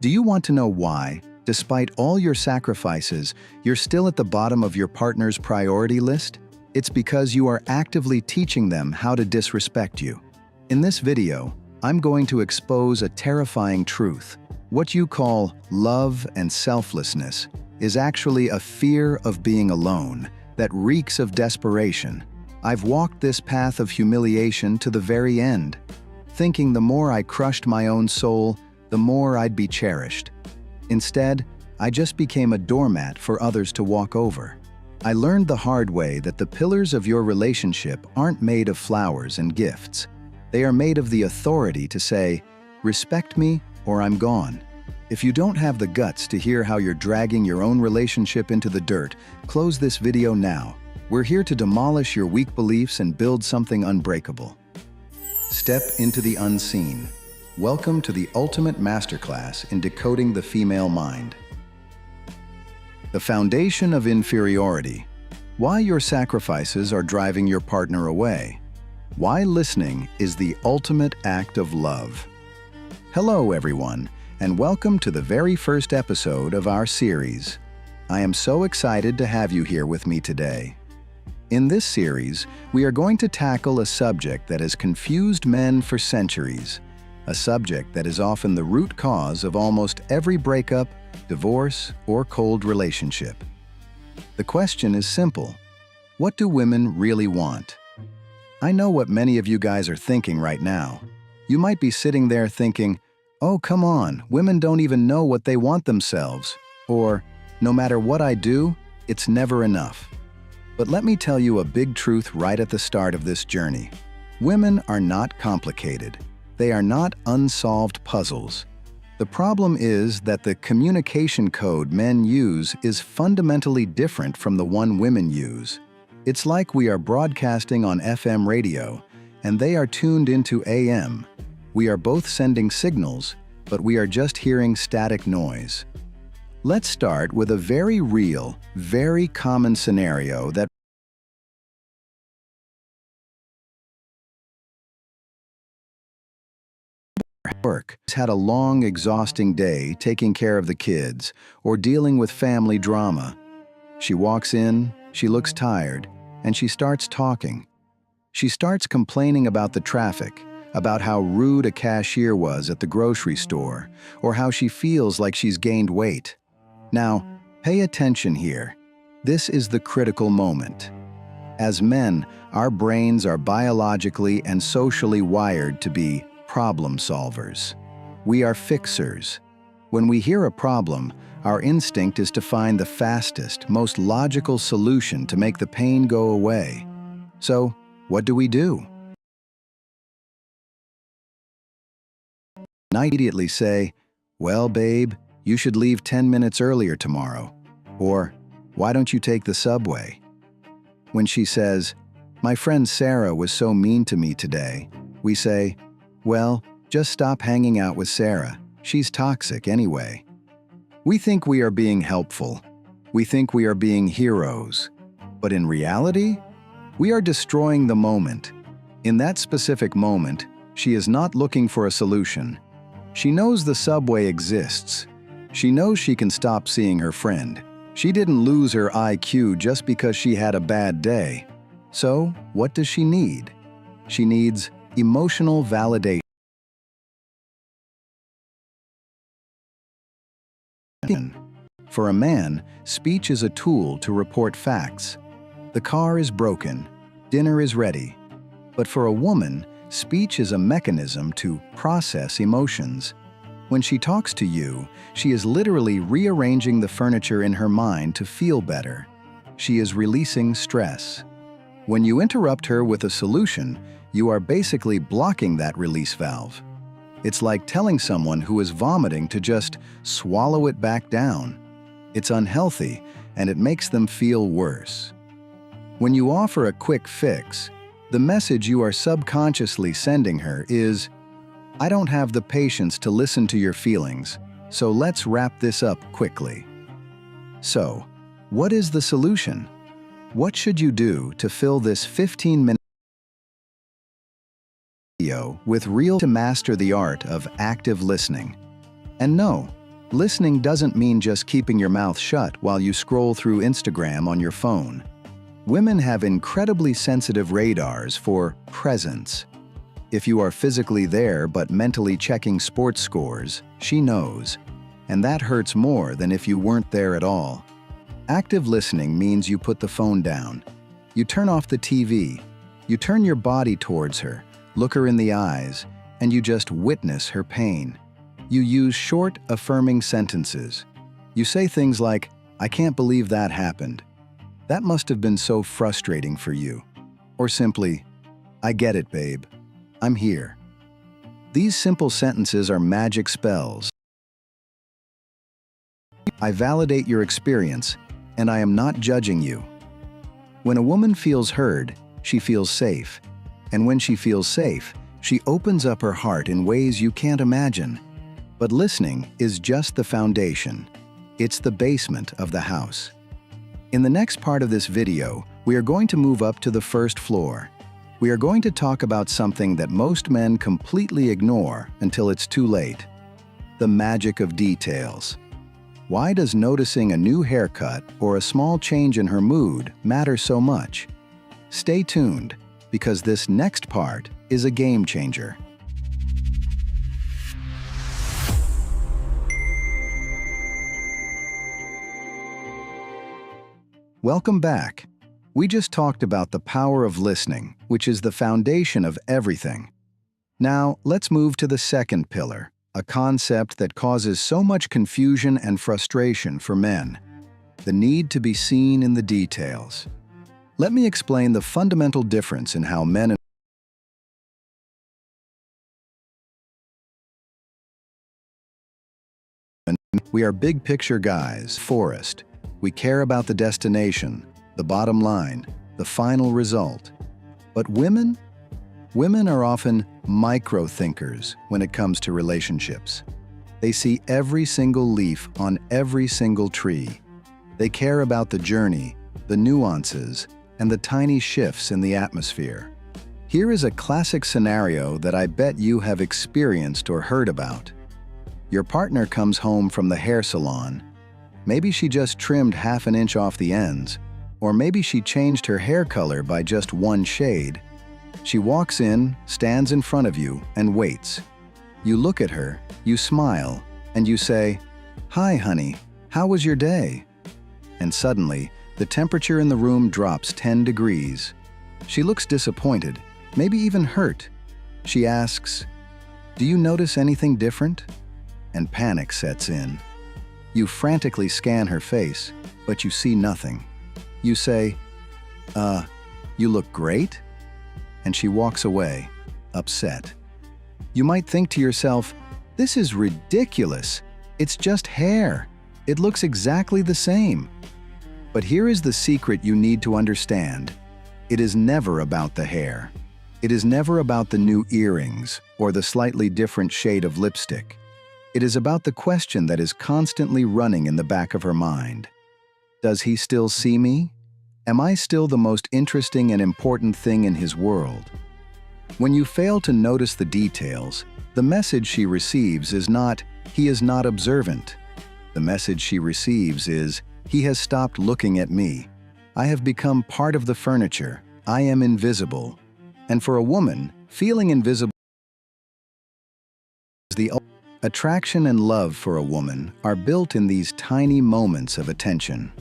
Do you want to know why, despite all your sacrifices, you're still at the bottom of your partner's priority list? It's because you are actively teaching them how to disrespect you. In this video, I'm going to expose a terrifying truth. What you call love and selflessness is actually a fear of being alone that reeks of desperation. I've walked this path of humiliation to the very end, thinking the more I crushed my own soul, the more I'd be cherished. Instead, I just became a doormat for others to walk over. I learned the hard way that the pillars of your relationship aren't made of flowers and gifts. They are made of the authority to say, "Respect me or I'm gone." If you don't have the guts to hear how you're dragging your own relationship into the dirt, close this video now. We're here to demolish your weak beliefs and build something unbreakable. Step into the unseen. Welcome to the ultimate masterclass in decoding the female mind. The foundation of inferiority. Why your sacrifices are driving your partner away. Why listening is the ultimate act of love. Hello, everyone, and welcome to the very first episode of our series. I am so excited to have you here with me today. In this series, we are going to tackle a subject that has confused men for centuries, a subject that is often the root cause of almost every breakup, divorce, or cold relationship. The question is simple: what do women really want? I know what many of you guys are thinking right now. You might be sitting there thinking, "Oh, come on, women don't even know what they want themselves," or, "No matter what I do, it's never enough." But let me tell you a big truth right at the start of this journey. Women are not complicated. They are not unsolved puzzles. The problem is that the communication code men use is fundamentally different from the one women use. It's like we are broadcasting on FM radio, and they are tuned into AM. We are both sending signals, but we are just hearing static noise. Let's start with a very real, very common scenario that work. Has had a long, exhausting day taking care of the kids or dealing with family drama. She walks in, she looks tired, and she starts talking. She starts complaining about the traffic, about how rude a cashier was at the grocery store, or how she feels like she's gained weight. Now, pay attention here. This is the critical moment. As men, our brains are biologically and socially wired to be problem solvers. We are fixers. When we hear a problem, our instinct is to find the fastest, most logical solution to make the pain go away. So, what do? I immediately say, "Well, babe, you should leave 10 minutes earlier tomorrow." Or, "Why don't you take the subway?" When she says, "My friend Sarah was so mean to me today," we say, "Well, just stop hanging out with Sarah. She's toxic anyway." We think we are being helpful. We think we are being heroes. But in reality, we are destroying the moment. In that specific moment, she is not looking for a solution. She knows the subway exists. She knows she can stop seeing her friend. She didn't lose her IQ just because she had a bad day. So, what does she need? She needs emotional validation. For a man, speech is a tool to report facts. The car is broken, dinner is ready. But for a woman, speech is a mechanism to process emotions. When she talks to you, she is literally rearranging the furniture in her mind to feel better. She is releasing stress. When you interrupt her with a solution, you are basically blocking that release valve. It's like telling someone who is vomiting to just swallow it back down. It's unhealthy, and it makes them feel worse. When you offer a quick fix, the message you are subconsciously sending her is, "I don't have the patience to listen to your feelings, so let's wrap this up quickly." So, what is the solution? What should you do to fill this 15-minute video with real to master the art of active listening? And no, Listening doesn't mean just keeping your mouth shut while you scroll through Instagram on your phone. Women have incredibly sensitive radars for presence. If you are physically there but mentally checking sports scores, she knows. And that hurts more than if you weren't there at all. Active listening means you put the phone down. You turn off the TV. You turn your body towards her, look her in the eyes, and you just witness her pain. You use short, affirming sentences. You say things like, "I can't believe that happened. That must have been so frustrating for you." Or simply, "I get it, babe. I'm here." These simple sentences are magic spells. I validate your experience, and I am not judging you. When a woman feels heard, she feels safe. And when she feels safe, she opens up her heart in ways you can't imagine. But listening is just the foundation. It's the basement of the house. In the next part of this video, we are going to move up to the first floor. We are going to talk about something that most men completely ignore until it's too late. The magic of details. Why does noticing a new haircut or a small change in her mood matter so much? Stay tuned, because this next part is a game changer. Welcome back. We just talked about the power of listening, which is the foundation of everything. Now, let's move to the second pillar, a concept that causes so much confusion and frustration for men: the need to be seen in the details. Let me explain the fundamental difference in how men and we are big picture guys, Forrest. We care about the destination, the bottom line, the final result. But women? Women are often micro-thinkers when it comes to relationships. They see every single leaf on every single tree. They care about the journey, the nuances, and the tiny shifts in the atmosphere. Here is a classic scenario that I bet you have experienced or heard about. Your partner comes home from the hair salon. Maybe she just trimmed half an inch off the ends, or maybe she changed her hair color by just one shade. She walks in, stands in front of you, and waits. You look at her, you smile, and you say, "Hi, honey, how was your day?" And suddenly, the temperature in the room drops 10 degrees. She looks disappointed, maybe even hurt. She asks, "Do you notice anything different?" And panic sets in. You frantically scan her face, but you see nothing. You say, "You look great?" And she walks away, upset. You might think to yourself, "This is ridiculous. It's just hair. It looks exactly the same." But here is the secret you need to understand. It is never about the hair. It is never about the new earrings or the slightly different shade of lipstick. It is about the question that is constantly running in the back of her mind. Does he still see me? Am I still the most interesting and important thing in his world? When you fail to notice the details, the message she receives is not, "He is not observant." The message she receives is, "He has stopped looking at me. I have become part of the furniture. I am invisible." And for a woman, feeling invisible is the attraction and love for a woman are built in these tiny moments of attention.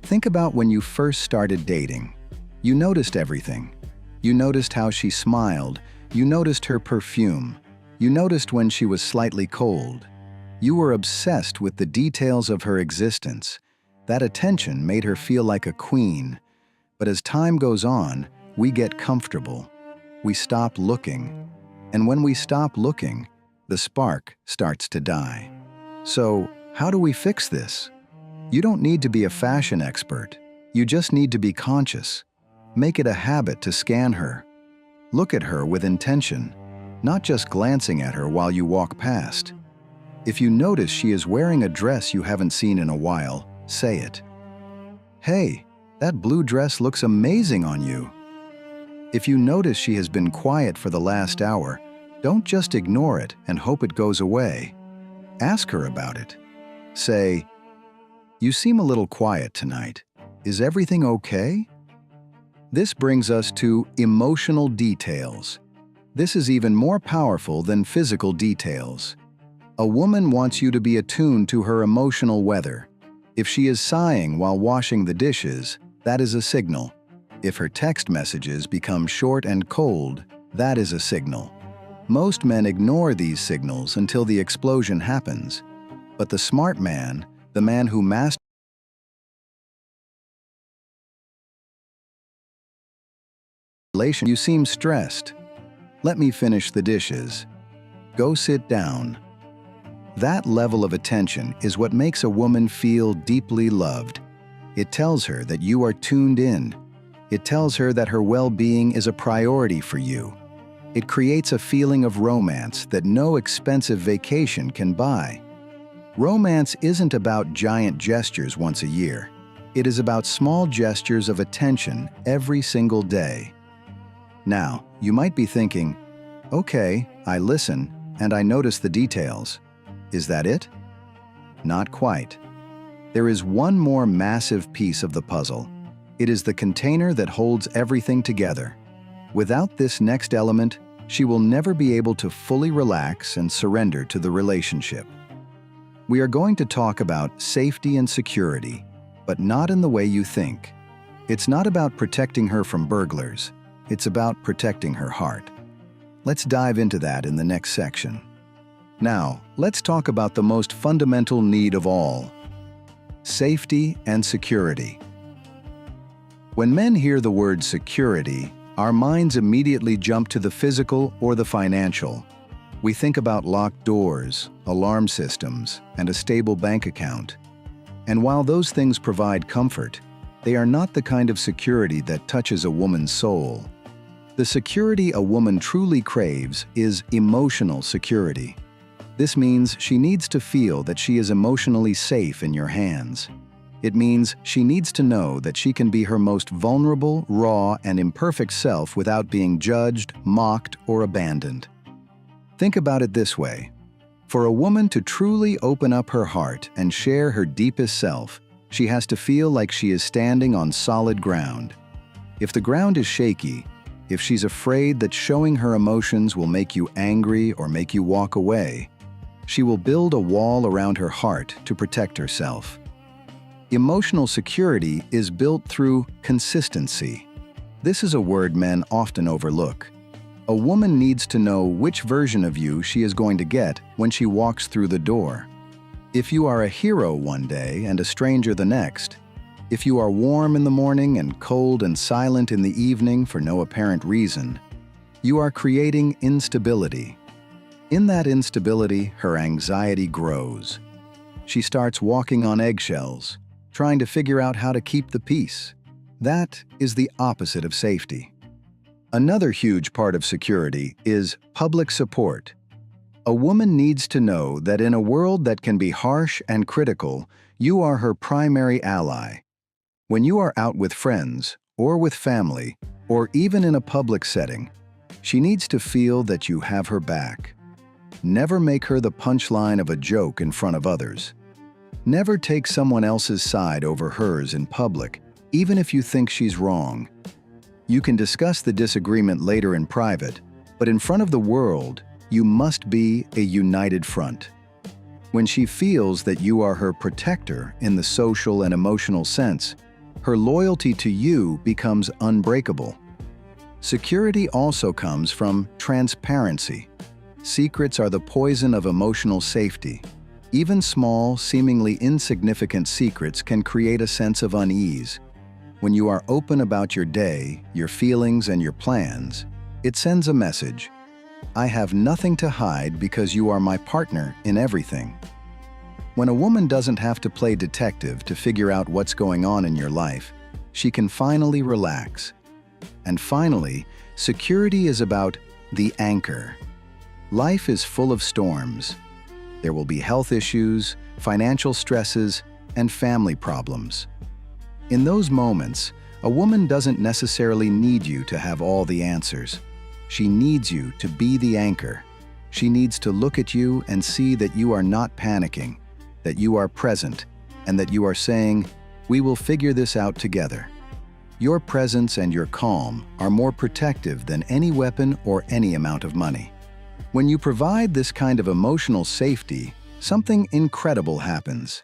Think about when you first started dating. You noticed everything. You noticed how she smiled. You noticed her perfume. You noticed when she was slightly cold. You were obsessed with the details of her existence. That attention made her feel like a queen. But as time goes on, we get comfortable. We stop looking. And when we stop looking, the spark starts to die. So, how do we fix this? You don't need to be a fashion expert. You just need to be conscious. Make it a habit to scan her. Look at her with intention, not just glancing at her while you walk past. If you notice she is wearing a dress you haven't seen in a while, say it. "Hey, that blue dress looks amazing on you." If you notice she has been quiet for the last hour, don't just ignore it and hope it goes away. Ask her about it. Say, "You seem a little quiet tonight. Is everything okay?" This brings us to emotional details. This is even more powerful than physical details. A woman wants you to be attuned to her emotional weather. If she is sighing while washing the dishes, that is a signal. If her text messages become short and cold, that is a signal. Most men ignore these signals until the explosion happens. But the smart man, the man who masters relation, "You seem stressed. Let me finish the dishes. Go sit down." That level of attention is what makes a woman feel deeply loved. It tells her that you are tuned in. It tells her that her well-being is a priority for you. It creates a feeling of romance that no expensive vacation can buy. Romance isn't about giant gestures once a year. It is about small gestures of attention every single day. Now, you might be thinking, "Okay, I listen and I notice the details. Is that it?" Not quite. There is one more massive piece of the puzzle. It is the container that holds everything together. Without this next element, she will never be able to fully relax and surrender to the relationship. We are going to talk about safety and security, but not in the way you think. It's not about protecting her from burglars. It's about protecting her heart. Let's dive into that in the next section. Now, let's talk about the most fundamental need of all: safety and security. When men hear the word security, our minds immediately jump to the physical or the financial. We think about locked doors, alarm systems, and a stable bank account. And while those things provide comfort, they are not the kind of security that touches a woman's soul. The security a woman truly craves is emotional security. This means she needs to feel that she is emotionally safe in your hands. It means she needs to know that she can be her most vulnerable, raw, and imperfect self without being judged, mocked, or abandoned. Think about it this way. For a woman to truly open up her heart and share her deepest self, she has to feel like she is standing on solid ground. If the ground is shaky, if she's afraid that showing her emotions will make you angry or make you walk away, she will build a wall around her heart to protect herself. Emotional security is built through consistency. This is a word men often overlook. A woman needs to know which version of you she is going to get when she walks through the door. If you are a hero one day and a stranger the next, if you are warm in the morning and cold and silent in the evening for no apparent reason, you are creating instability. In that instability, her anxiety grows. She starts walking on eggshells, trying to figure out how to keep the peace. That is the opposite of safety. Another huge part of security is public support. A woman needs to know that in a world that can be harsh and critical, you are her primary ally. When you are out with friends, or with family, or even in a public setting, she needs to feel that you have her back. Never make her the punchline of a joke in front of others. Never take someone else's side over hers in public, even if you think she's wrong. You can discuss the disagreement later in private, but in front of the world, you must be a united front. When she feels that you are her protector in the social and emotional sense, her loyalty to you becomes unbreakable. Security also comes from transparency. Secrets are the poison of emotional safety. Even small, seemingly insignificant secrets can create a sense of unease. When you are open about your day, your feelings, and your plans, it sends a message. I have nothing to hide because you are my partner in everything. When a woman doesn't have to play detective to figure out what's going on in your life, she can finally relax. And finally, security is about the anchor. Life is full of storms. There will be health issues, financial stresses, and family problems. In those moments, a woman doesn't necessarily need you to have all the answers. She needs you to be the anchor. She needs to look at you and see that you are not panicking. that you are present, and that you are saying, "We will figure this out together." Your presence and your calm are more protective than any weapon or any amount of money. When you provide this kind of emotional safety, something incredible happens.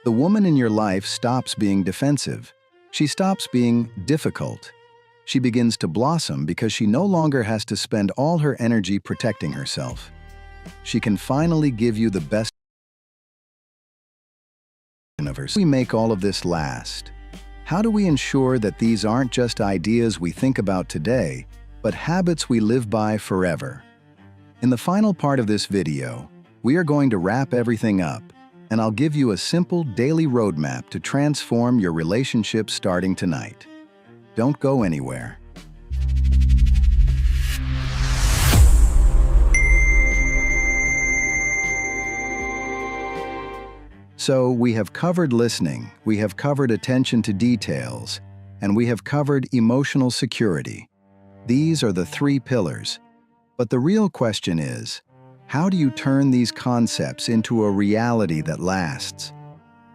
The woman in your life stops being defensive. She stops being difficult. She begins to blossom because she no longer has to spend all her energy protecting herself. She can finally give you the best of herself. How do we make all of this last? How do we ensure that these aren't just ideas we think about today, but habits we live by forever? In the final part of this video, we are going to wrap everything up, and I'll give you a simple daily roadmap to transform your relationship starting tonight. Don't go anywhere. So we have covered listening, we have covered attention to details, and we have covered emotional security. These are the 3 pillars. But the real question is, how do you turn these concepts into a reality that lasts?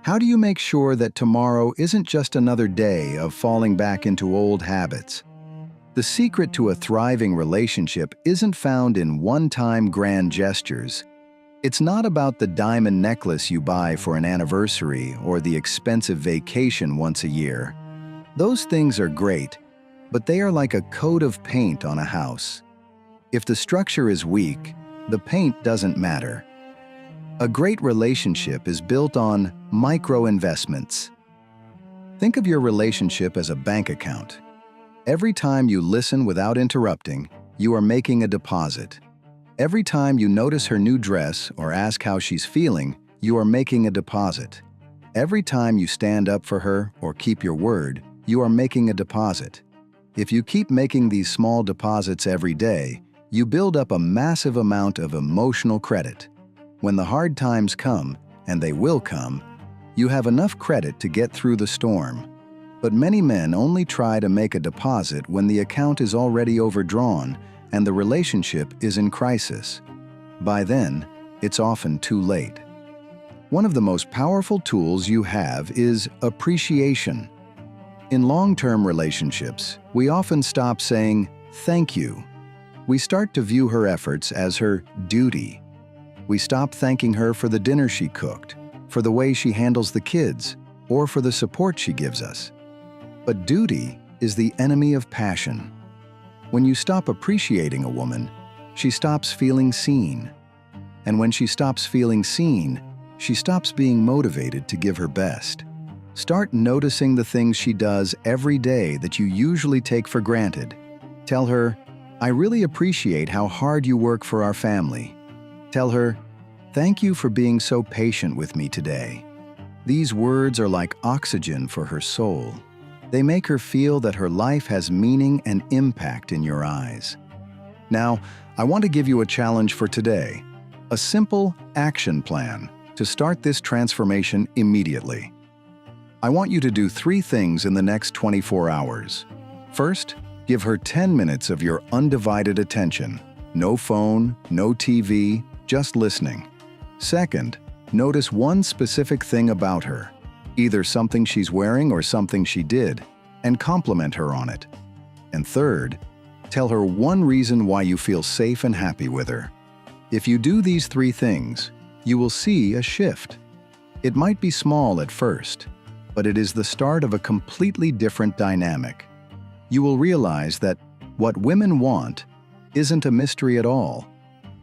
How do you make sure that tomorrow isn't just another day of falling back into old habits? The secret to a thriving relationship isn't found in one-time grand gestures. It's not about the diamond necklace you buy for an anniversary or the expensive vacation once a year. Those things are great, but they are like a coat of paint on a house. If the structure is weak, the paint doesn't matter. A great relationship is built on micro-investments. Think of your relationship as a bank account. Every time you listen without interrupting, you are making a deposit. Every time you notice her new dress or ask how she's feeling, you are making a deposit. Every time you stand up for her or keep your word, you are making a deposit. If you keep making these small deposits every day, you build up a massive amount of emotional credit. When the hard times come, and they will come, you have enough credit to get through the storm. But many men only try to make a deposit when the account is already overdrawn and the relationship is in crisis. By then, it's often too late. One of the most powerful tools you have is appreciation. In long-term relationships, we often stop saying, "Thank you." We start to view her efforts as her duty. We stop thanking her for the dinner she cooked, for the way she handles the kids, or for the support she gives us. But duty is the enemy of passion. When you stop appreciating a woman, she stops feeling seen. And when she stops feeling seen, she stops being motivated to give her best. Start noticing the things she does every day that you usually take for granted. Tell her, "I really appreciate how hard you work for our family." Tell her, "Thank you for being so patient with me today." These words are like oxygen for her soul. They make her feel that her life has meaning and impact in your eyes. Now, I want to give you a challenge for today. A simple action plan to start this transformation immediately. I want you to do 3 things in the next 24 hours. First, give her 10 minutes of your undivided attention. No phone, no TV, just listening. Second, notice one specific thing about her, either something she's wearing or something she did, and compliment her on it. And third, tell her one reason why you feel safe and happy with her. If you do these 3 things, you will see a shift. It might be small at first, but it is the start of a completely different dynamic. You will realize that what women want isn't a mystery at all.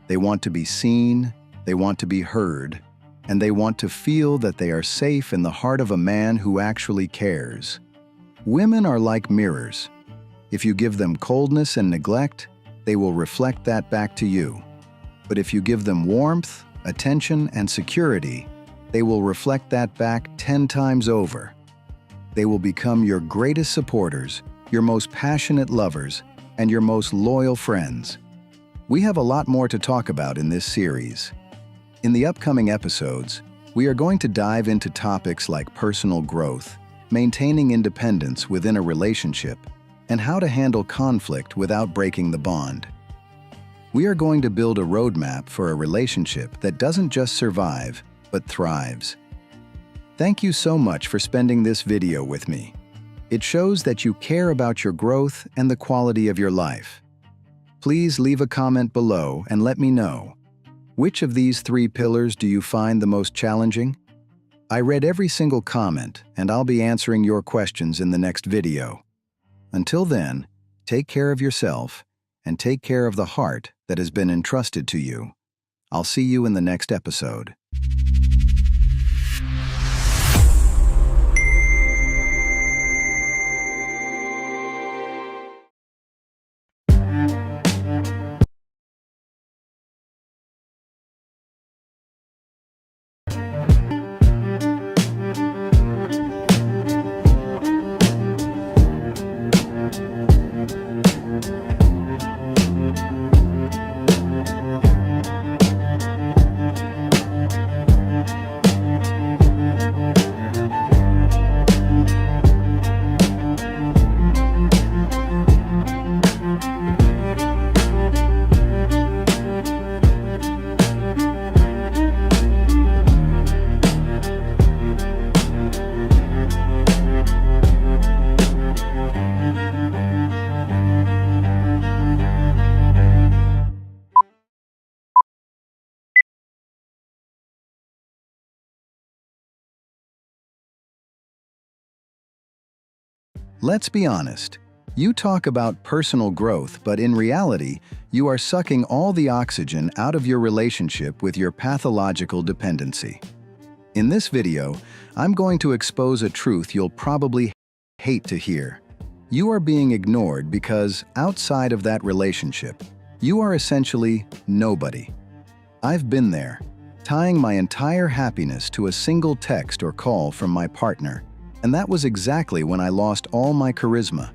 They want to be seen, they want to be heard, and they want to feel that they are safe in the heart of a man who actually cares. Women are like mirrors. If you give them coldness and neglect, they will reflect that back to you. But if you give them warmth, attention, and security, they will reflect that back 10 times over. They will become your greatest supporters, your most passionate lovers, and your most loyal friends. We have a lot more to talk about in this series. In the upcoming episodes, we are going to dive into topics like personal growth, maintaining independence within a relationship, and how to handle conflict without breaking the bond. We are going to build a roadmap for a relationship that doesn't just survive, but thrives. Thank you so much for spending this video with me. It shows that you care about your growth and the quality of your life. Please leave a comment below and let me know. Which of these 3 pillars do you find the most challenging? I read every single comment, and I'll be answering your questions in the next video. Until then, take care of yourself and take care of the heart that has been entrusted to you. I'll see you in the next episode. Let's be honest. You talk about personal growth, but in reality, you are sucking all the oxygen out of your relationship with your pathological dependency. In this video, I'm going to expose a truth you'll probably hate to hear. You are being ignored because, outside of that relationship, you are essentially nobody. I've been there, tying my entire happiness to a single text or call from my partner. And that was exactly when I lost all my charisma.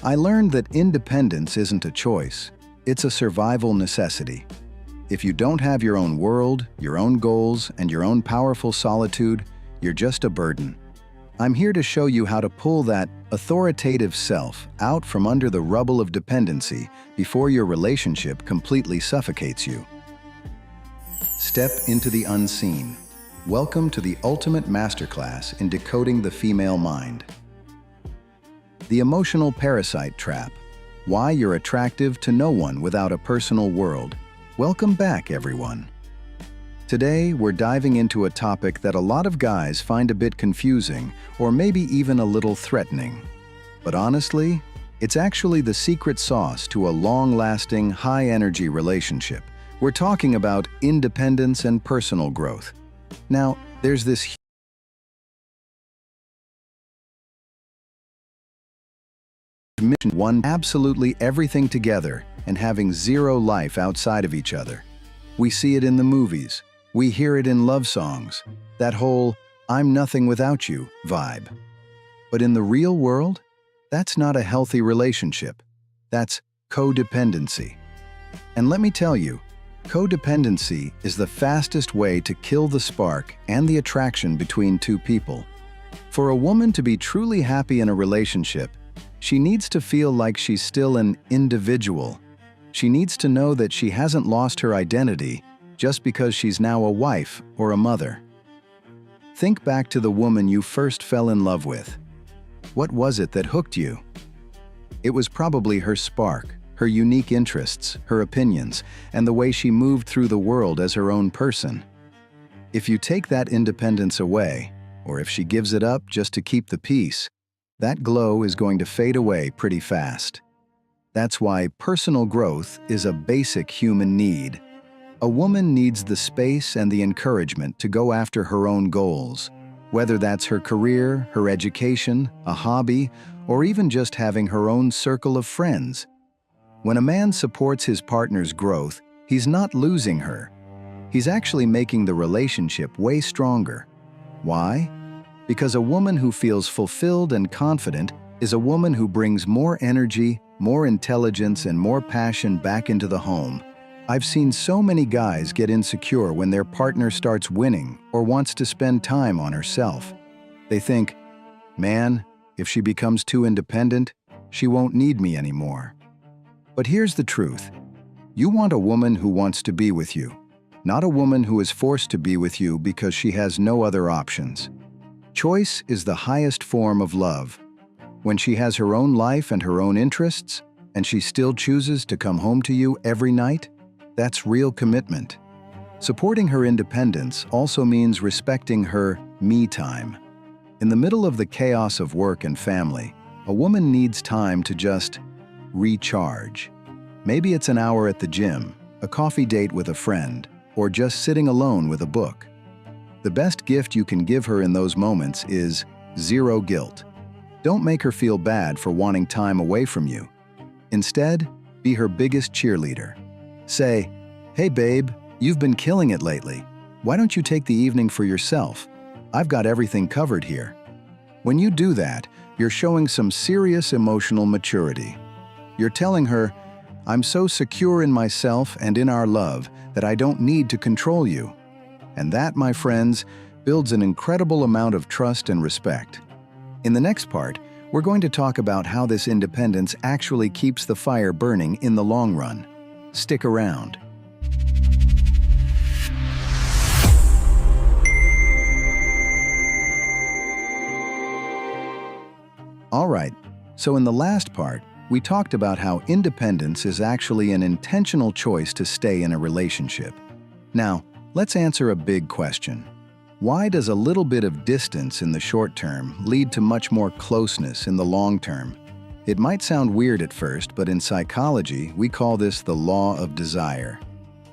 I learned that independence isn't a choice, it's a survival necessity. If you don't have your own world, your own goals, and your own powerful solitude, you're just a burden. I'm here to show you how to pull that authoritative self out from under the rubble of dependency before your relationship completely suffocates you. Step into the unseen. Welcome to the ultimate masterclass in decoding the female mind. The Emotional Parasite Trap. Why you're attractive to no one without a personal world. Welcome back, everyone. Today, we're diving into a topic that a lot of guys find a bit confusing or maybe even a little threatening. But honestly, it's actually the secret sauce to a long-lasting, high-energy relationship. We're talking about independence and personal growth. Now, there's this mission: one, absolutely everything together and having zero life outside of each other. We see it in the movies. We hear it in love songs. That whole "I'm nothing without you" vibe. But in the real world, that's not a healthy relationship. That's codependency. And let me tell you, codependency is the fastest way to kill the spark and the attraction between two people. For a woman to be truly happy in a relationship, she needs to feel like she's still an individual. She needs to know that she hasn't lost her identity just because she's now a wife or a mother. Think back to the woman you first fell in love with. What was it that hooked you? It was probably her spark, her unique interests, her opinions, and the way she moved through the world as her own person. If you take that independence away, or if she gives it up just to keep the peace, that glow is going to fade away pretty fast. That's why personal growth is a basic human need. A woman needs the space and the encouragement to go after her own goals, whether that's her career, her education, a hobby, or even just having her own circle of friends. When a man supports his partner's growth, he's not losing her. He's actually making the relationship way stronger. Why? Because a woman who feels fulfilled and confident is a woman who brings more energy, more intelligence, and more passion back into the home. I've seen so many guys get insecure when their partner starts winning or wants to spend time on herself. They think, man, if she becomes too independent, she won't need me anymore. But here's the truth. You want a woman who wants to be with you, not a woman who is forced to be with you because she has no other options. Choice is the highest form of love. When she has her own life and her own interests, and she still chooses to come home to you every night, that's real commitment. Supporting her independence also means respecting her me time. In the middle of the chaos of work and family, a woman needs time to just recharge. Maybe it's an hour at the gym, a coffee date with a friend, or just sitting alone with a book. The best gift you can give her in those moments is zero guilt. Don't make her feel bad for wanting time away from you. Instead, be her biggest cheerleader. Say, "Hey babe, you've been killing it lately. Why don't you take the evening for yourself? I've got everything covered here." When you do that, you're showing some serious emotional maturity. You're telling her, "I'm so secure in myself and in our love that I don't need to control you." And that, my friends, builds an incredible amount of trust and respect. In the next part, we're going to talk about how this independence actually keeps the fire burning in the long run. Stick around. All right, so in the last part, we talked about how independence is actually an intentional choice to stay in a relationship. Now, let's answer a big question. Why does a little bit of distance in the short term lead to much more closeness in the long term? It might sound weird at first, but in psychology, we call this the law of desire.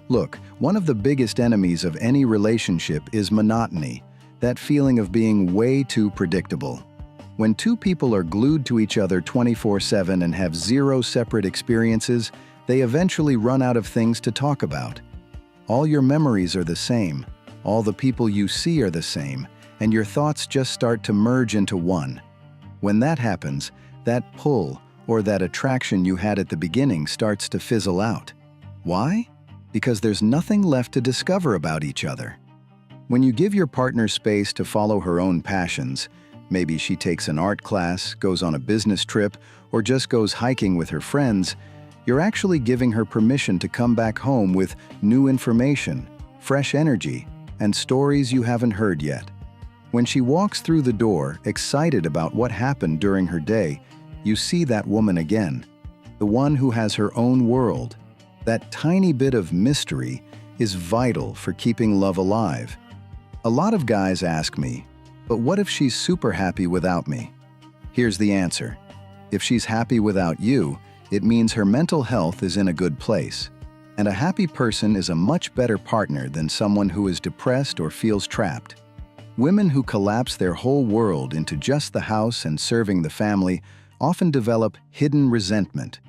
Look, one of the biggest enemies of any relationship is monotony, that feeling of being way too predictable. When two people are glued to each other 24/7 and have zero separate experiences, they eventually run out of things to talk about. All your memories are the same, all the people you see are the same, and your thoughts just start to merge into one. When that happens, that pull or that attraction you had at the beginning starts to fizzle out. Why? Because there's nothing left to discover about each other. When you give your partner space to follow her own passions, maybe she takes an art class, goes on a business trip, or just goes hiking with her friends, you're actually giving her permission to come back home with new information, fresh energy, and stories you haven't heard yet. When she walks through the door, excited about what happened during her day, you see that woman again, the one who has her own world. That tiny bit of mystery is vital for keeping love alive. A lot of guys ask me, "But what if she's super happy without me?" Here's the answer. If she's happy without you, it means her mental health is in a good place. And a happy person is a much better partner than someone who is depressed or feels trapped. Women who collapse their whole world into just the house and serving the family often develop hidden resentment.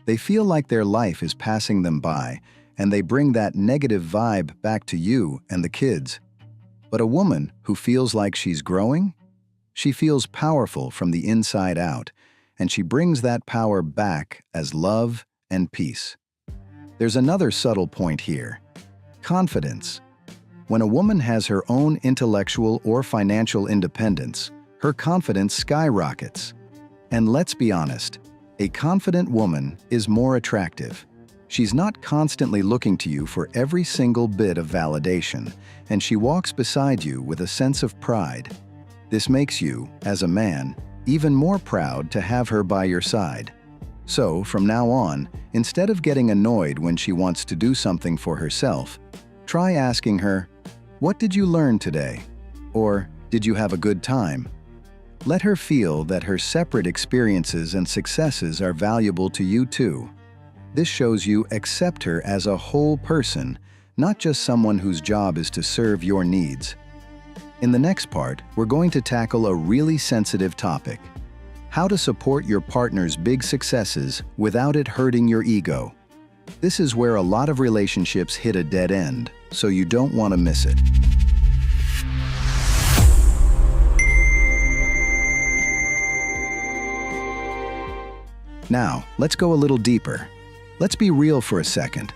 They feel like their life is passing them by, and they bring that negative vibe back to you and the kids. But a woman who feels like she's growing? She feels powerful from the inside out, and she brings that power back as love and peace. There's another subtle point here. Confidence. When a woman has her own intellectual or financial independence, her confidence skyrockets. And let's be honest, a confident woman is more attractive. She's not constantly looking to you for every single bit of validation, and she walks beside you with a sense of pride. This makes you, as a man, even more proud to have her by your side. So, from now on, instead of getting annoyed when she wants to do something for herself, try asking her, "What did you learn today?" Or, "Did you have a good time?" Let her feel that her separate experiences and successes are valuable to you too. This shows you accept her as a whole person, not just someone whose job is to serve your needs. In the next part, we're going to tackle a really sensitive topic: how to support your partner's big successes without it hurting your ego. This is where a lot of relationships hit a dead end, so you don't want to miss it. Now, let's go a little deeper. Let's be real for a second.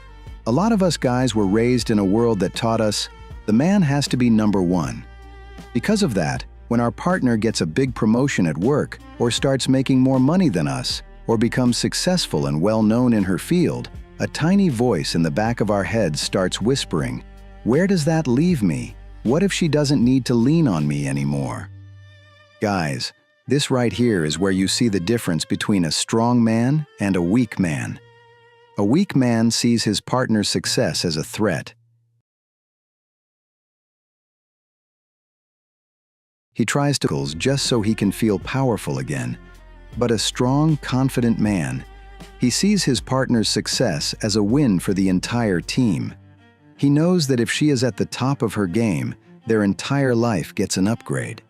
A lot of us guys were raised in a world that taught us the man has to be number one. Because of that, when our partner gets a big promotion at work, or starts making more money than us, or becomes successful and well-known in her field, a tiny voice in the back of our heads starts whispering, "Where does that leave me? What if she doesn't need to lean on me anymore?" Guys, this right here is where you see the difference between a strong man and a weak man. A weak man sees his partner's success as a threat. He tries to just so he can feel powerful again. But a strong, confident man, he sees his partner's success as a win for the entire team. He knows that if she is at the top of her game, their entire life gets an upgrade.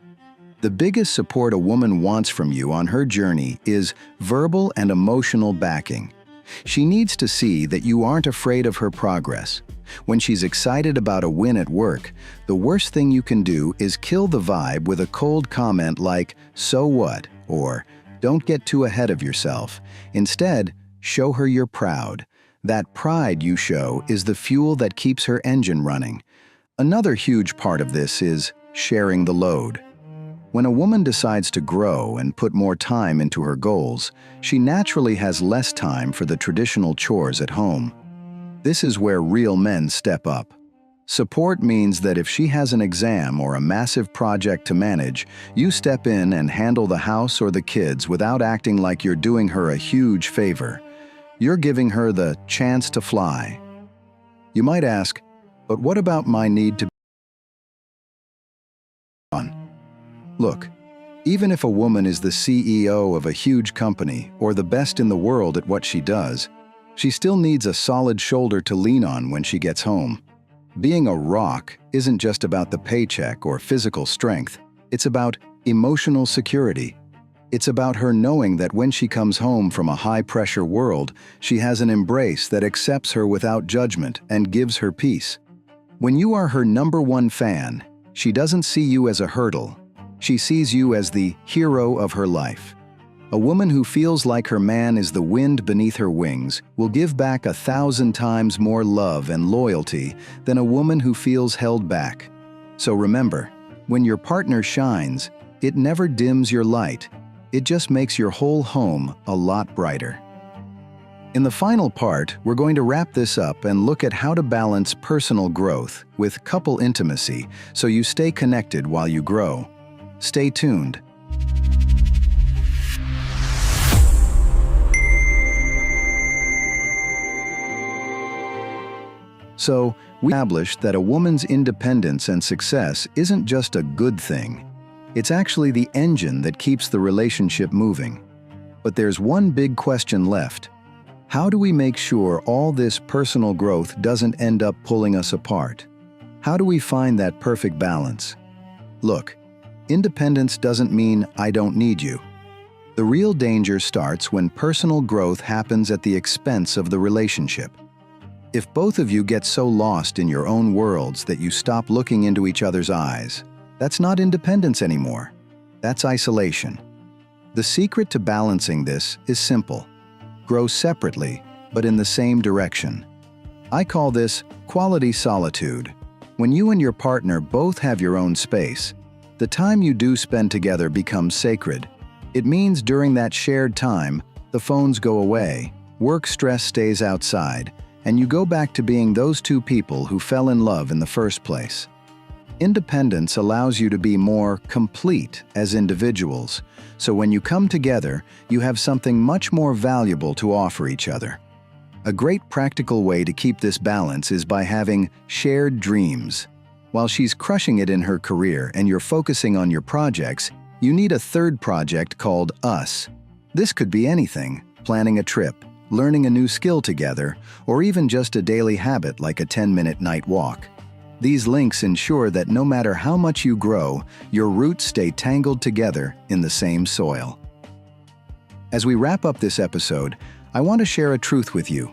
The biggest support a woman wants from you on her journey is verbal and emotional backing. She needs to see that you aren't afraid of her progress. When she's excited about a win at work, the worst thing you can do is kill the vibe with a cold comment like, "So what?" or "Don't get too ahead of yourself." Instead, show her you're proud. That pride you show is the fuel that keeps her engine running. Another huge part of this is sharing the load. When a woman decides to grow and put more time into her goals, she naturally has less time for the traditional chores at home. This is where real men step up. Support means that if she has an exam or a massive project to manage, you step in and handle the house or the kids without acting like you're doing her a huge favor. You're giving her the chance to fly. You might ask, but what about my need to be on? Look, even if a woman is the CEO of a huge company or the best in the world at what she does, she still needs a solid shoulder to lean on when she gets home. Being a rock isn't just about the paycheck or physical strength. It's about emotional security. It's about her knowing that when she comes home from a high-pressure world, she has an embrace that accepts her without judgment and gives her peace. When you are her #1 fan, she doesn't see you as a hurdle. She sees you as the hero of her life. A woman who feels like her man is the wind beneath her wings will give back 1,000 times more love and loyalty than a woman who feels held back. So remember, when your partner shines, it never dims your light. It just makes your whole home a lot brighter. In the final part, we're going to wrap this up and look at how to balance personal growth with couple intimacy so you stay connected while you grow. Stay tuned. So, we established that a woman's independence and success isn't just a good thing. It's actually the engine that keeps the relationship moving. But there's one big question left. How do we make sure all this personal growth doesn't end up pulling us apart? How do we find that perfect balance? Look, independence doesn't mean I don't need you. The real danger starts when personal growth happens at the expense of the relationship. If both of you get so lost in your own worlds that you stop looking into each other's eyes, that's not independence anymore. That's isolation. The secret to balancing this is simple. Grow separately, but in the same direction. I call this quality solitude. When you and your partner both have your own space, the time you do spend together becomes sacred. It means during that shared time, the phones go away, work stress stays outside, and you go back to being those two people who fell in love in the first place. Independence allows you to be more complete as individuals, so when you come together, you have something much more valuable to offer each other. A great practical way to keep this balance is by having shared dreams. While she's crushing it in her career and you're focusing on your projects, you need a third project called Us. This could be anything: planning a trip, learning a new skill together, or even just a daily habit like a 10-minute night walk. These links ensure that no matter how much you grow, your roots stay tangled together in the same soil. As we wrap up this episode, I want to share a truth with you.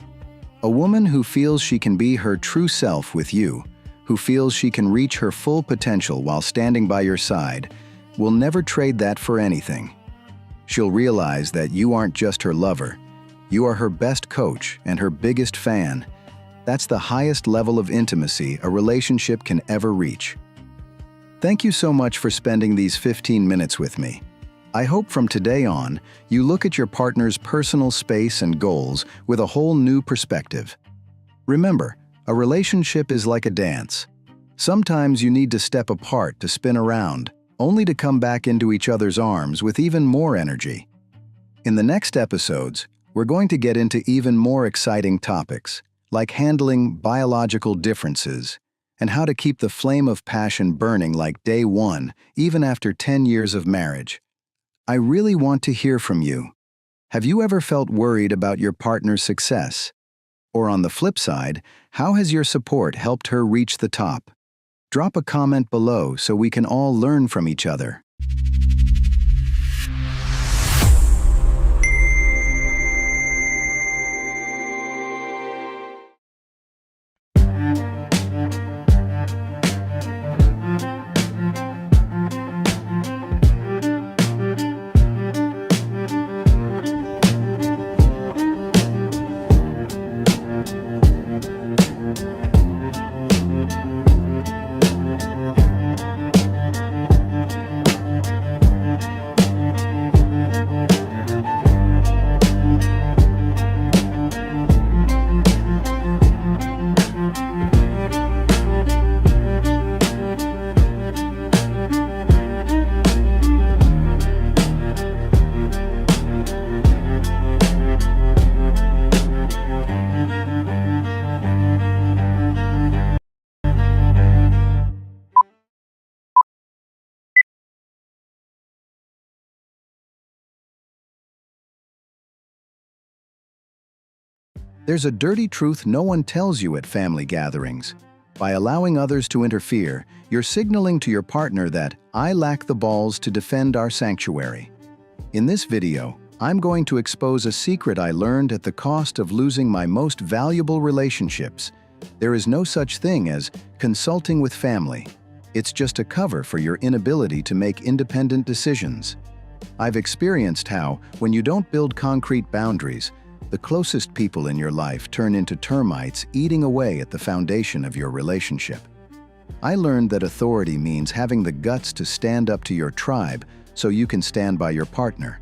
A woman who feels she can be her true self with you, who feels she can reach her full potential while standing by your side, will never trade that for anything. She'll realize that you aren't just her lover. You are her best coach and her biggest fan. That's the highest level of intimacy a relationship can ever reach. Thank you so much for spending these 15 minutes with me. I hope from today on, you look at your partner's personal space and goals with a whole new perspective. Remember, a relationship is like a dance. Sometimes you need to step apart to spin around, only to come back into each other's arms with even more energy. In the next episodes, we're going to get into even more exciting topics, like handling biological differences and how to keep the flame of passion burning like day one, even after 10 years of marriage. I really want to hear from you. Have you ever felt worried about your partner's success? Or on the flip side, how has your support helped her reach the top? Drop a comment below so we can all learn from each other. There's a dirty truth no one tells you at family gatherings. By allowing others to interfere, you're signaling to your partner that I lack the balls to defend our sanctuary. In this video, I'm going to expose a secret I learned at the cost of losing my most valuable relationships. There is no such thing as consulting with family. It's just a cover for your inability to make independent decisions. I've experienced how, when you don't build concrete boundaries, the closest people in your life turn into termites eating away at the foundation of your relationship. I learned that authority means having the guts to stand up to your tribe so you can stand by your partner.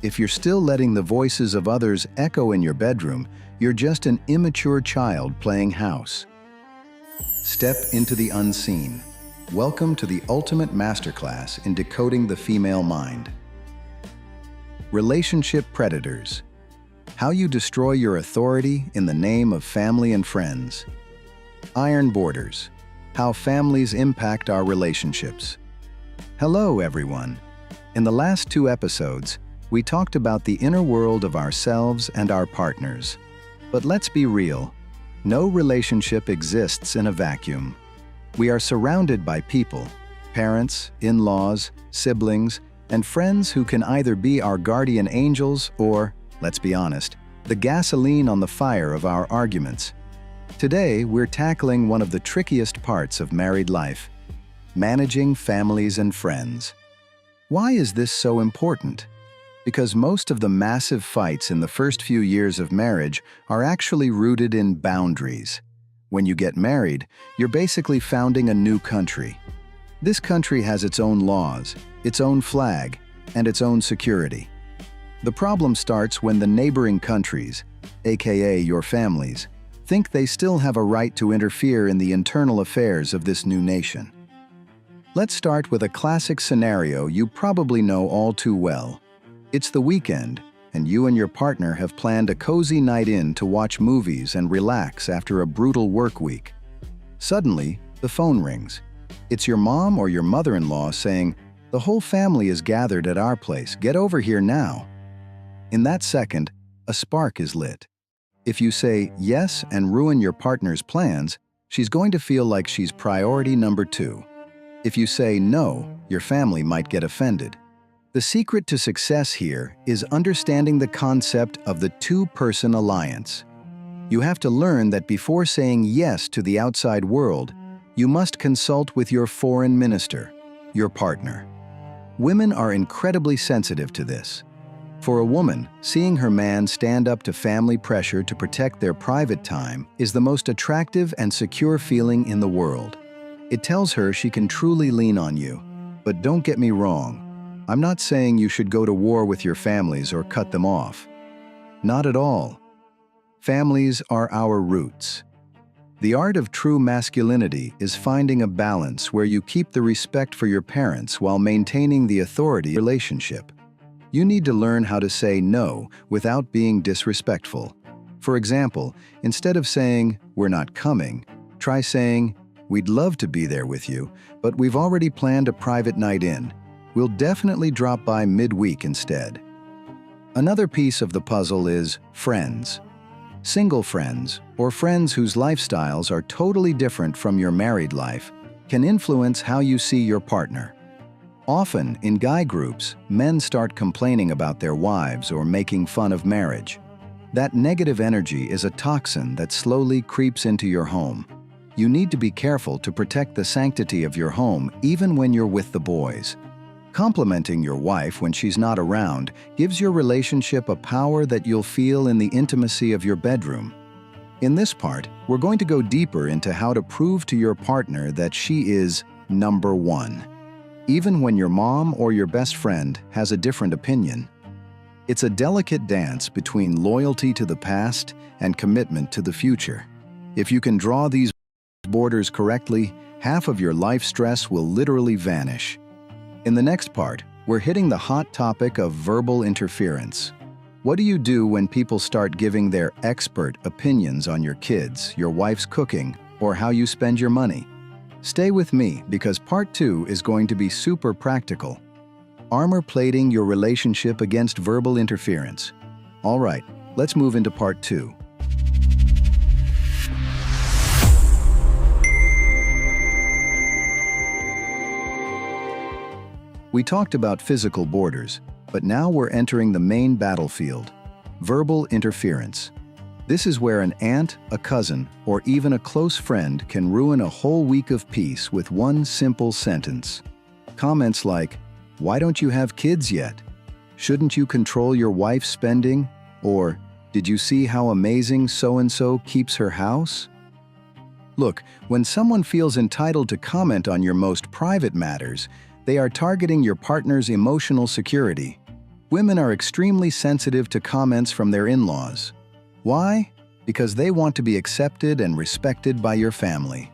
If you're still letting the voices of others echo in your bedroom, you're just an immature child playing house. Step into the unseen. Welcome to the ultimate masterclass in decoding the female mind. Relationship predators. How you destroy your authority in the name of family and friends. Iron borders. How families impact our relationships. Hello, everyone. In the last 2 episodes, we talked about the inner world of ourselves and our partners. But let's be real. No relationship exists in a vacuum. We are surrounded by people, parents, in-laws, siblings, and friends who can either be our guardian angels or, let's be honest, the gasoline on the fire of our arguments. Today, we're tackling one of the trickiest parts of married life: managing families and friends. Why is this so important? Because most of the massive fights in the first few years of marriage are actually rooted in boundaries. When you get married, you're basically founding a new country. This country has its own laws, its own flag, and its own security. The problem starts when the neighboring countries, aka your families, think they still have a right to interfere in the internal affairs of this new nation. Let's start with a classic scenario you probably know all too well. It's the weekend, and you and your partner have planned a cozy night in to watch movies and relax after a brutal work week. Suddenly, the phone rings. It's your mom or your mother-in-law saying, "The whole family is gathered at our place. Get over here now." In that second, a spark is lit. If you say yes and ruin your partner's plans, she's going to feel like she's priority number 2. If you say no, your family might get offended. The secret to success here is understanding the concept of the 2-person alliance. You have to learn that before saying yes to the outside world, you must consult with your foreign minister, your partner. Women are incredibly sensitive to this. For a woman, seeing her man stand up to family pressure to protect their private time is the most attractive and secure feeling in the world. It tells her she can truly lean on you. But don't get me wrong, I'm not saying you should go to war with your families or cut them off. Not at all. Families are our roots. The art of true masculinity is finding a balance where you keep the respect for your parents while maintaining the authority relationship. You need to learn how to say no without being disrespectful. For example, instead of saying, "We're not coming," try saying, "We'd love to be there with you, but we've already planned a private night in. We'll definitely drop by midweek instead." Another piece of the puzzle is friends. Single friends, or friends whose lifestyles are totally different from your married life, can influence how you see your partner. Often, in guy groups, men start complaining about their wives or making fun of marriage. That negative energy is a toxin that slowly creeps into your home. You need to be careful to protect the sanctity of your home even when you're with the boys. Complimenting your wife when she's not around gives your relationship a power that you'll feel in the intimacy of your bedroom. In this part, we're going to go deeper into how to prove to your partner that she is number one, even when your mom or your best friend has a different opinion. It's a delicate dance between loyalty to the past and commitment to the future. If you can draw these borders correctly, half of your life stress will literally vanish. In the next part, we're hitting the hot topic of verbal interference. What do you do when people start giving their expert opinions on your kids, your wife's cooking, or how you spend your money? Stay with me because part 2 is going to be super practical. Armor plating your relationship against verbal interference. All right, let's move into part 2. We talked about physical borders, but now we're entering the main battlefield, verbal interference. This is where an aunt, a cousin, or even a close friend can ruin a whole week of peace with one simple sentence. Comments like, "Why don't you have kids yet?" "Shouldn't you control your wife's spending?" Or, "Did you see how amazing so-and-so keeps her house?" Look, when someone feels entitled to comment on your most private matters, they are targeting your partner's emotional security. Women are extremely sensitive to comments from their in-laws. Why? Because they want to be accepted and respected by your family.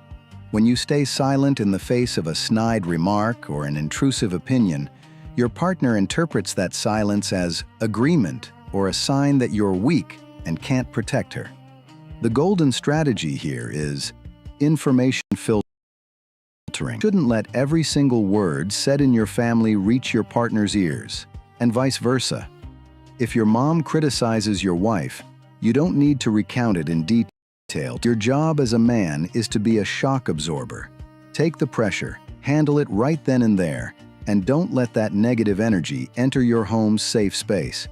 When you stay silent in the face of a snide remark or an intrusive opinion, your partner interprets that silence as agreement or a sign that you're weak and can't protect her. The golden strategy here is information filtering. You shouldn't let every single word said in your family reach your partner's ears, and vice versa. If your mom criticizes your wife, you don't need to recount it in detail. Your job as a man is to be a shock absorber. Take the pressure, handle it right then and there, and don't let that negative energy enter your home's safe space.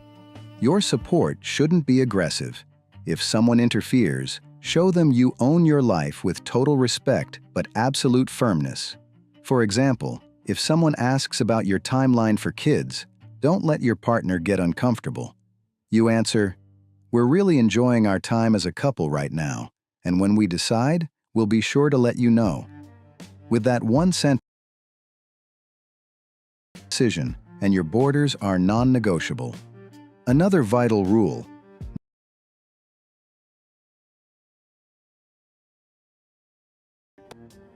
Your support shouldn't be aggressive. If someone interferes, show them you own your life with total respect but absolute firmness. For example, if someone asks about your timeline for kids, don't let your partner get uncomfortable. You answer, "We're really enjoying our time as a couple right now, and when we decide, we'll be sure to let you know." With that one sentence decision, and your borders are non-negotiable. Another vital rule: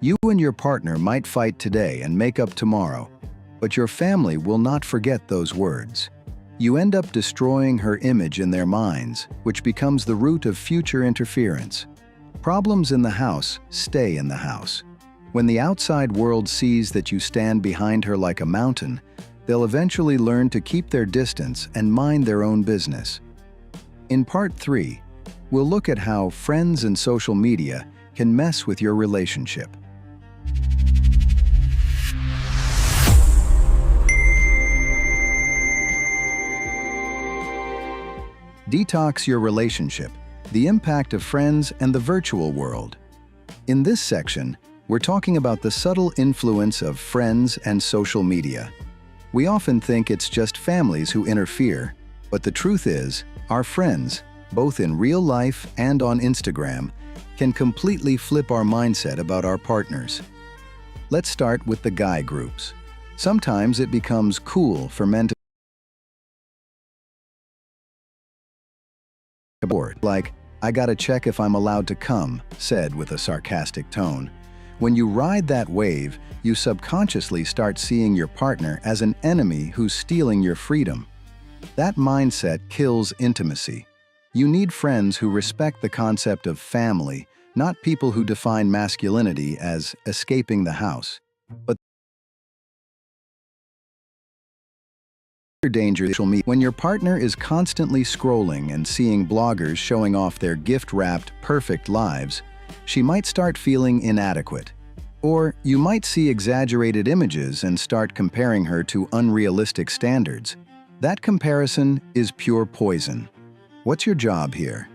you and your partner might fight today and make up tomorrow, but your family will not forget those words. You end up destroying her image in their minds, which becomes the root of future interference. Problems in the house stay in the house. When the outside world sees that you stand behind her like a mountain, they'll eventually learn to keep their distance and mind their own business. In part 3, we'll look at how friends and social media can mess with your relationship. Detox your relationship, the impact of friends and the virtual world. In this section, we're talking about the subtle influence of friends and social media. We often think it's just families who interfere, but the truth is, our friends, both in real life and on Instagram, can completely flip our mindset about our partners. Let's start with the guy groups. Sometimes it becomes cool for men to board, like, "I gotta check if I'm allowed to come," said with a sarcastic tone. When you ride that wave, you subconsciously start seeing your partner as an enemy who's stealing your freedom. That mindset kills intimacy. You need friends who respect the concept of family, not people who define masculinity as escaping the house. But the danger is when your partner is constantly scrolling and seeing bloggers showing off their gift-wrapped, perfect lives, she might start feeling inadequate. Or you might see exaggerated images and start comparing her to unrealistic standards. That comparison is pure poison. What's your job here?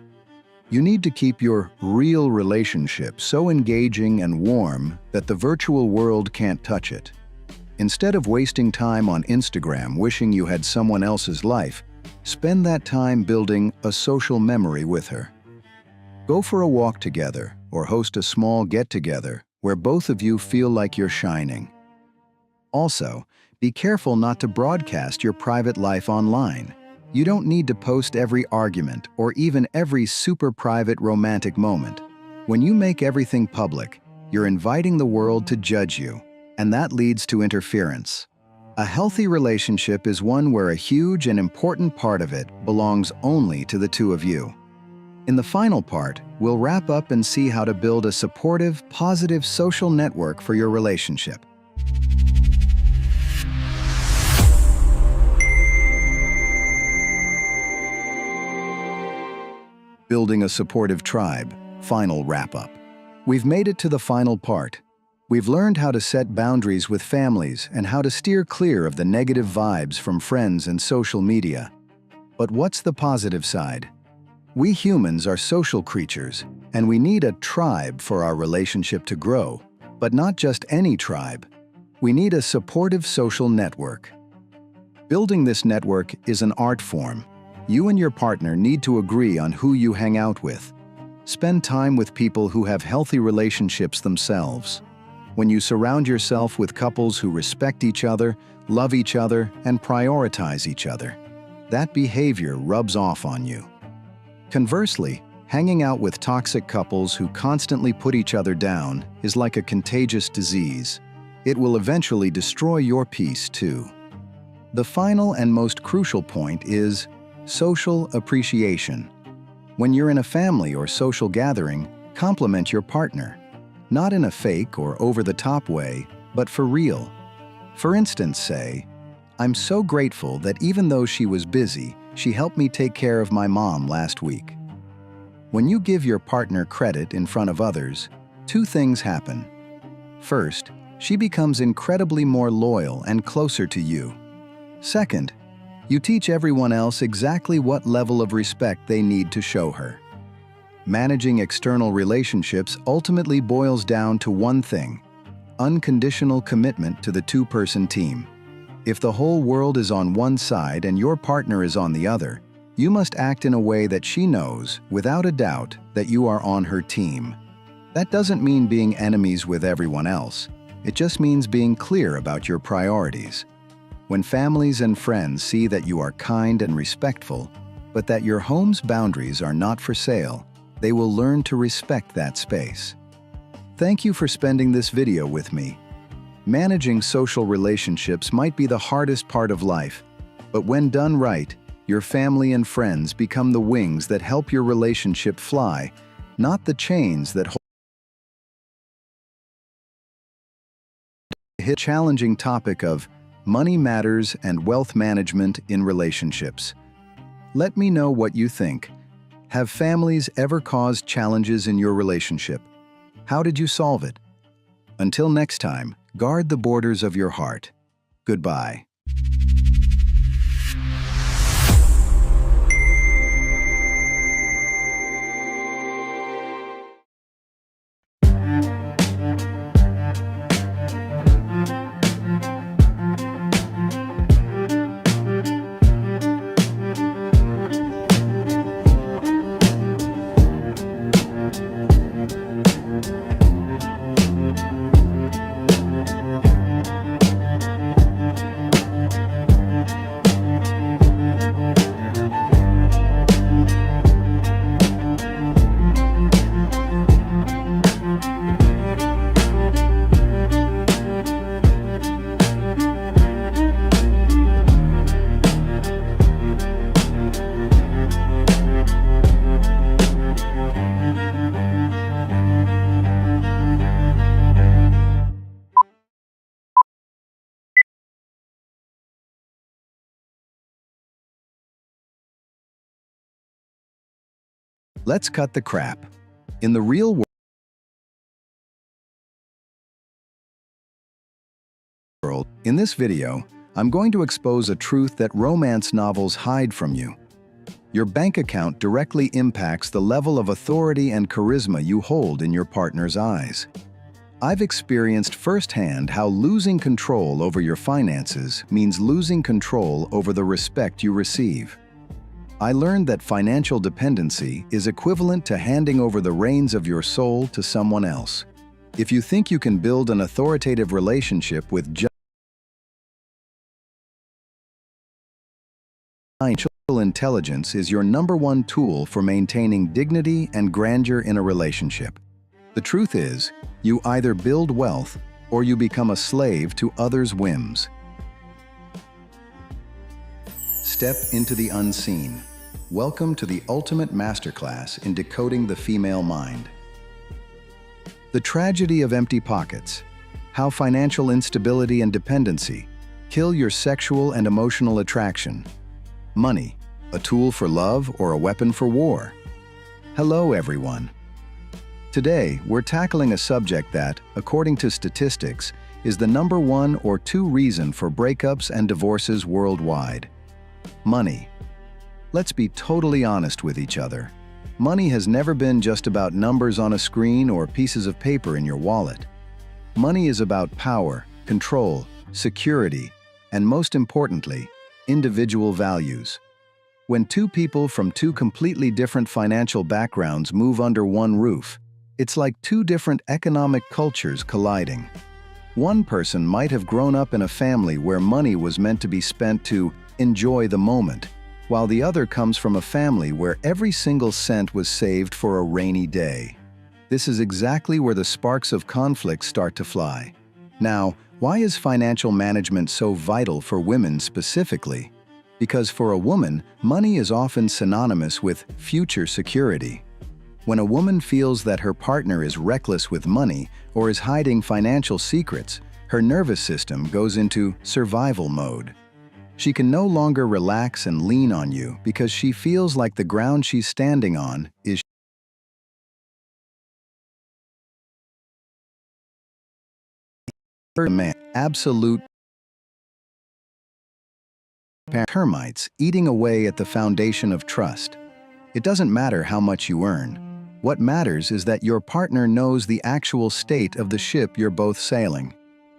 You need to keep your real relationship so engaging and warm that the virtual world can't touch it. Instead of wasting time on Instagram wishing you had someone else's life, spend that time building a social memory with her. Go for a walk together or host a small get-together where both of you feel like you're shining. Also, be careful not to broadcast your private life online. You don't need to post every argument or even every super private romantic moment. When you make everything public, you're inviting the world to judge you, and that leads to interference. A healthy relationship is one where a huge and important part of it belongs only to the two of you. In the final part, we'll wrap up and see how to build a supportive, positive social network for your relationship. Building a supportive tribe, final wrap-up. We've made it to the final part. We've learned how to set boundaries with families and how to steer clear of the negative vibes from friends and social media. But what's the positive side? We humans are social creatures, and we need a tribe for our relationship to grow. But not just any tribe. We need a supportive social network. Building this network is an art form. You and your partner need to agree on who you hang out with. Spend time with people who have healthy relationships themselves. When you surround yourself with couples who respect each other, love each other, and prioritize each other, that behavior rubs off on you. Conversely, hanging out with toxic couples who constantly put each other down is like a contagious disease. It will eventually destroy your peace too. The final and most crucial point is social appreciation. When you're in a family or social gathering, compliment your partner. Not in a fake or over-the-top way, but for real. For instance, say, "I'm so grateful that even though she was busy, she helped me take care of my mom last week." When you give your partner credit in front of others, two things happen. First, she becomes incredibly more loyal and closer to you. Second, you teach everyone else exactly what level of respect they need to show her. Managing external relationships ultimately boils down to one thing: unconditional commitment to the two-person team. If the whole world is on one side and your partner is on the other, you must act in a way that she knows, without a doubt, that you are on her team. That doesn't mean being enemies with everyone else. It just means being clear about your priorities. When families and friends see that you are kind and respectful, but that your home's boundaries are not for sale, they will learn to respect that space. Thank you for spending this video with me. Managing social relationships might be the hardest part of life, but when done right, your family and friends become the wings that help your relationship fly, not the chains that hold. The challenging topic of money matters and wealth management in relationships. Let me know what you think. Have families ever caused challenges in your relationship? How did you solve it? Until next time, guard the borders of your heart. Goodbye. Let's cut the crap. In the real world, in this video, I'm going to expose a truth that romance novels hide from you. Your bank account directly impacts the level of authority and charisma you hold in your partner's eyes. I've experienced firsthand how losing control over your finances means losing control over the respect you receive. I learned that financial dependency is equivalent to handing over the reins of your soul to someone else. If you think you can build an authoritative relationship with just financial intelligence is your #1 tool for maintaining dignity and grandeur in a relationship. The truth is, you either build wealth or you become a slave to others' whims. Step into the unseen. Welcome to the ultimate masterclass in decoding the female mind. The tragedy of empty pockets. How financial instability and dependency kill your sexual and emotional attraction. Money, a tool for love or a weapon for war? Hello, everyone. Today, we're tackling a subject that, according to statistics, is the #1 or 2 reason for breakups and divorces worldwide. Money. Let's be totally honest with each other. Money has never been just about numbers on a screen or pieces of paper in your wallet. Money is about power, control, security, and most importantly, individual values. When two people from two completely different financial backgrounds move under one roof, it's like two different economic cultures colliding. One person might have grown up in a family where money was meant to be spent to enjoy the moment, while the other comes from a family where every single cent was saved for a rainy day. This is exactly where the sparks of conflict start to fly. Now, why is financial management so vital for women specifically? Because for a woman, money is often synonymous with future security. When a woman feels that her partner is reckless with money or is hiding financial secrets, her nervous system goes into survival mode. She can no longer relax and lean on you because she feels like the ground she's standing on is absolute termites eating away at the foundation of trust. It doesn't matter how much you earn. What matters is that your partner knows the actual state of the ship you're both sailing.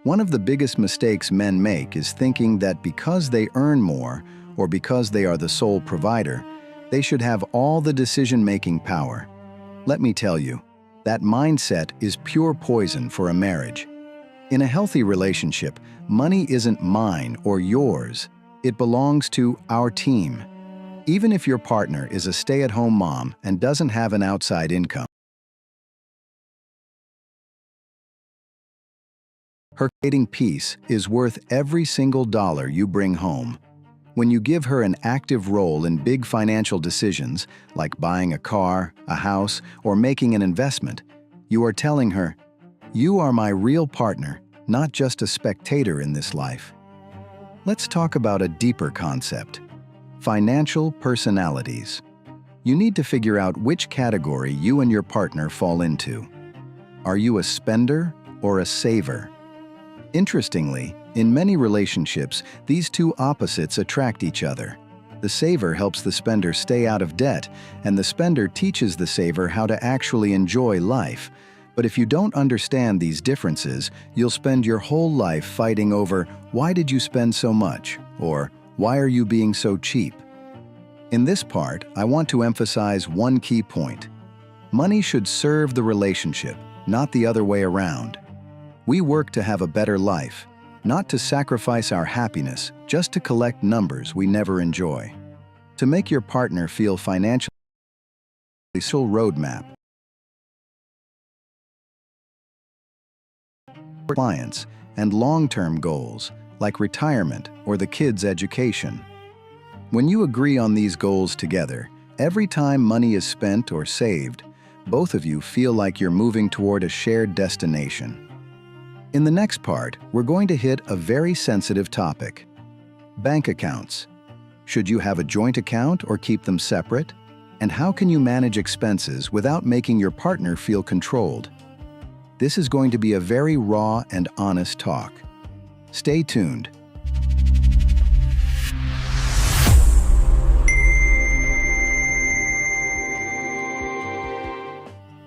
One of the biggest mistakes men make is thinking that because they earn more or because they are the sole provider, they should have all the decision-making power. Let me tell you, that mindset is pure poison for a marriage. In a healthy relationship, money isn't mine or yours. It belongs to our team. Even if your partner is a stay-at-home mom and doesn't have an outside income, her creating peace is worth every single dollar you bring home. When you give her an active role in big financial decisions, like buying a car, a house, or making an investment, you are telling her, "You are my real partner, not just a spectator in this life." Let's talk about a deeper concept: financial personalities. You need to figure out which category you and your partner fall into. Are you a spender or a saver? Interestingly, in many relationships, these two opposites attract each other. The saver helps the spender stay out of debt, and the spender teaches the saver how to actually enjoy life. But if you don't understand these differences, you'll spend your whole life fighting over, "Why did you spend so much?" or "Why are you being so cheap?" In this part, I want to emphasize one key point. Money should serve the relationship, not the other way around. We work to have a better life, not to sacrifice our happiness just to collect numbers we never enjoy. To make your partner feel financially secure, roadmap, clients, and long-term goals, like retirement or the kids' education. When you agree on these goals together, every time money is spent or saved, both of you feel like you're moving toward a shared destination. In the next part, we're going to hit a very sensitive topic: bank accounts. Should you have a joint account or keep them separate? And how can you manage expenses without making your partner feel controlled? This is going to be a very raw and honest talk. Stay tuned.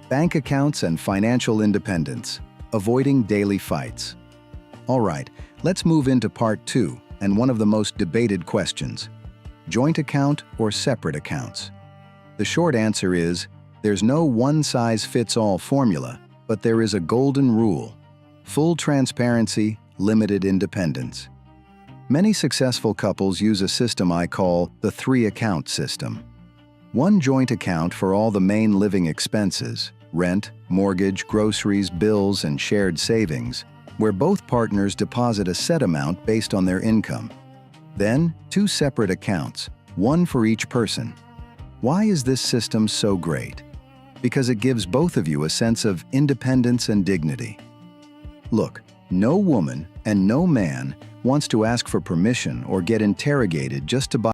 Bank accounts and financial independence, avoiding daily fights. All right, let's move into part 2 and one of the most debated questions: joint account or separate accounts? The short answer is, there's no one-size-fits-all formula, but there is a golden rule: full transparency, limited independence. Many successful couples use a system I call the 3-account system. One joint account for all the main living expenses: rent, mortgage, groceries, bills, and shared savings, where both partners deposit a set amount based on their income. Then, 2 separate accounts, one for each person. Why is this system so great? Because it gives both of you a sense of independence and dignity. Look, no woman and no man wants to ask for permission or get interrogated just to buy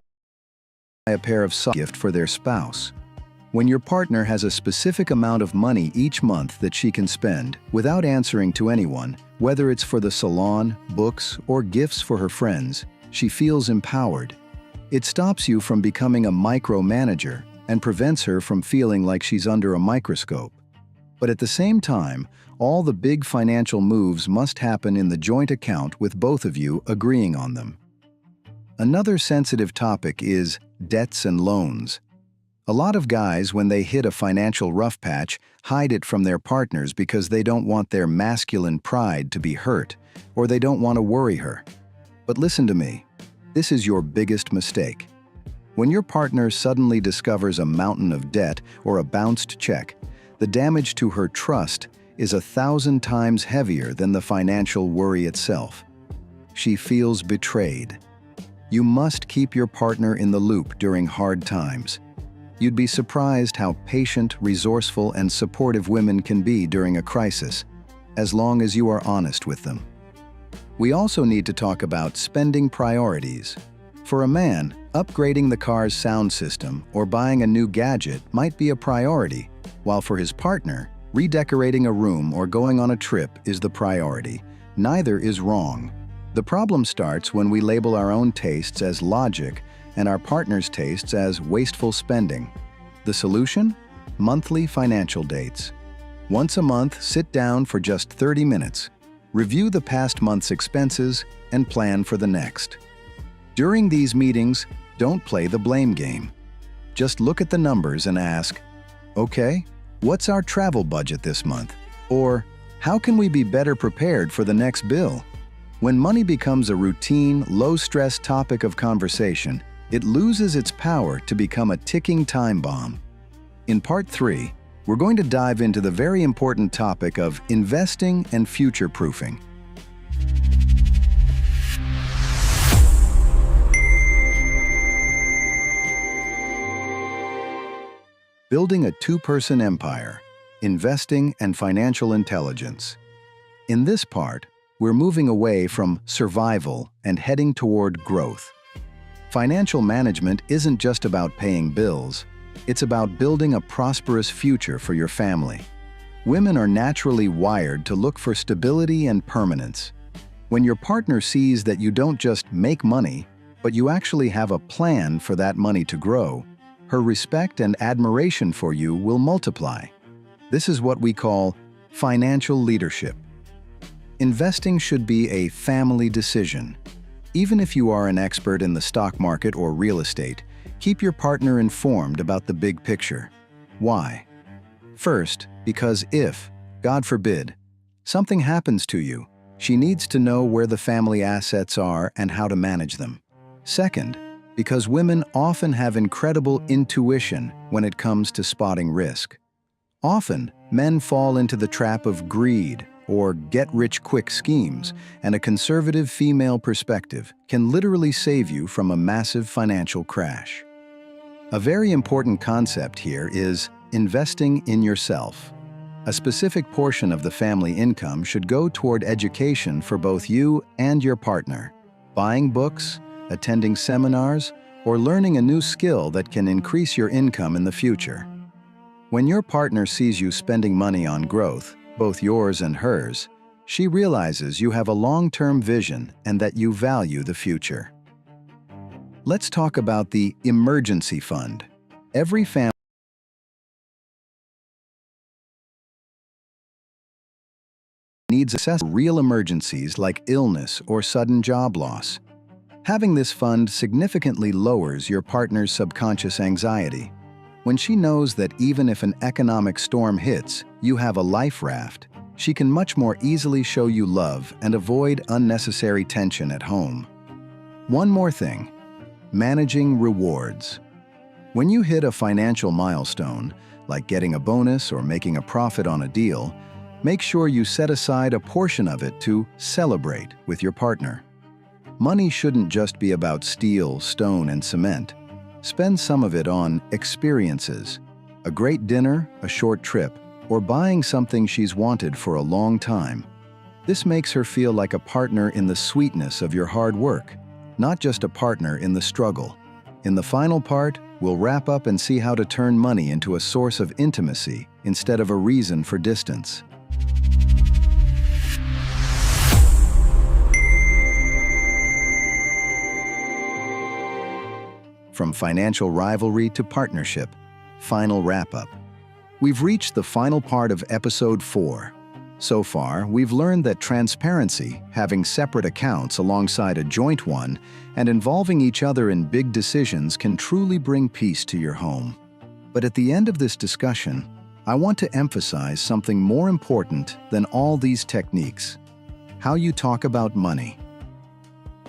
a pair of socks gift for their spouse. When your partner has a specific amount of money each month that she can spend without answering to anyone, whether it's for the salon, books, or gifts for her friends, she feels empowered. It stops you from becoming a micromanager and prevents her from feeling like she's under a microscope. But at the same time, all the big financial moves must happen in the joint account with both of you agreeing on them. Another sensitive topic is debts and loans. A lot of guys, when they hit a financial rough patch, hide it from their partners because they don't want their masculine pride to be hurt, or they don't want to worry her. But listen to me, this is your biggest mistake. When your partner suddenly discovers a mountain of debt or a bounced check, the damage to her trust is 1,000 times heavier than the financial worry itself. She feels betrayed. You must keep your partner in the loop during hard times. You'd be surprised how patient, resourceful, and supportive women can be during a crisis, as long as you are honest with them. We also need to talk about spending priorities. For a man, upgrading the car's sound system or buying a new gadget might be a priority, while for his partner, redecorating a room or going on a trip is the priority. Neither is wrong. The problem starts when we label our own tastes as logic and our partner's tastes as wasteful spending. The solution? Monthly financial dates. Once a month, sit down for just 30 minutes. Review the past month's expenses and plan for the next. During these meetings, don't play the blame game. Just look at the numbers and ask, okay, what's our travel budget this month? Or, how can we be better prepared for the next bill? When money becomes a routine, low-stress topic of conversation, it loses its power to become a ticking time bomb. In part 3, we're going to dive into the very important topic of investing and future-proofing. Building a 2-person empire, investing and financial intelligence. In this part, we're moving away from survival and heading toward growth. Financial management isn't just about paying bills, it's about building a prosperous future for your family. Women are naturally wired to look for stability and permanence. When your partner sees that you don't just make money, but you actually have a plan for that money to grow, her respect and admiration for you will multiply. This is what we call financial leadership. Investing should be a family decision. Even if you are an expert in the stock market or real estate, keep your partner informed about the big picture. Why? First, because if, God forbid, something happens to you, she needs to know where the family assets are and how to manage them. Second, because women often have incredible intuition when it comes to spotting risk. Often, men fall into the trap of greed or get-rich-quick schemes, and a conservative female perspective can literally save you from a massive financial crash. A very important concept here is investing in yourself. A specific portion of the family income should go toward education for both you and your partner. Buying books, attending seminars, or learning a new skill that can increase your income in the future. When your partner sees you spending money on growth, both yours and hers, she realizes you have a long-term vision and that you value the future. Let's talk about the emergency fund. Every family needs access to real emergencies like illness or sudden job loss. Having this fund significantly lowers your partner's subconscious anxiety. When she knows that even if an economic storm hits, you have a life raft, she can much more easily show you love and avoid unnecessary tension at home. One more thing: managing rewards. When you hit a financial milestone, like getting a bonus or making a profit on a deal, make sure you set aside a portion of it to celebrate with your partner. Money shouldn't just be about steel, stone, and cement. Spend some of it on experiences, a great dinner, a short trip, or buying something she's wanted for a long time. This makes her feel like a partner in the sweetness of your hard work, not just a partner in the struggle. In the final part, we'll wrap up and see how to turn money into a source of intimacy instead of a reason for distance. From financial rivalry to partnership, final wrap-up. We've reached the final part of episode 4. So far, we've learned that transparency, having separate accounts alongside a joint one, and involving each other in big decisions can truly bring peace to your home. But at the end of this discussion, I want to emphasize something more important than all these techniques: how you talk about money.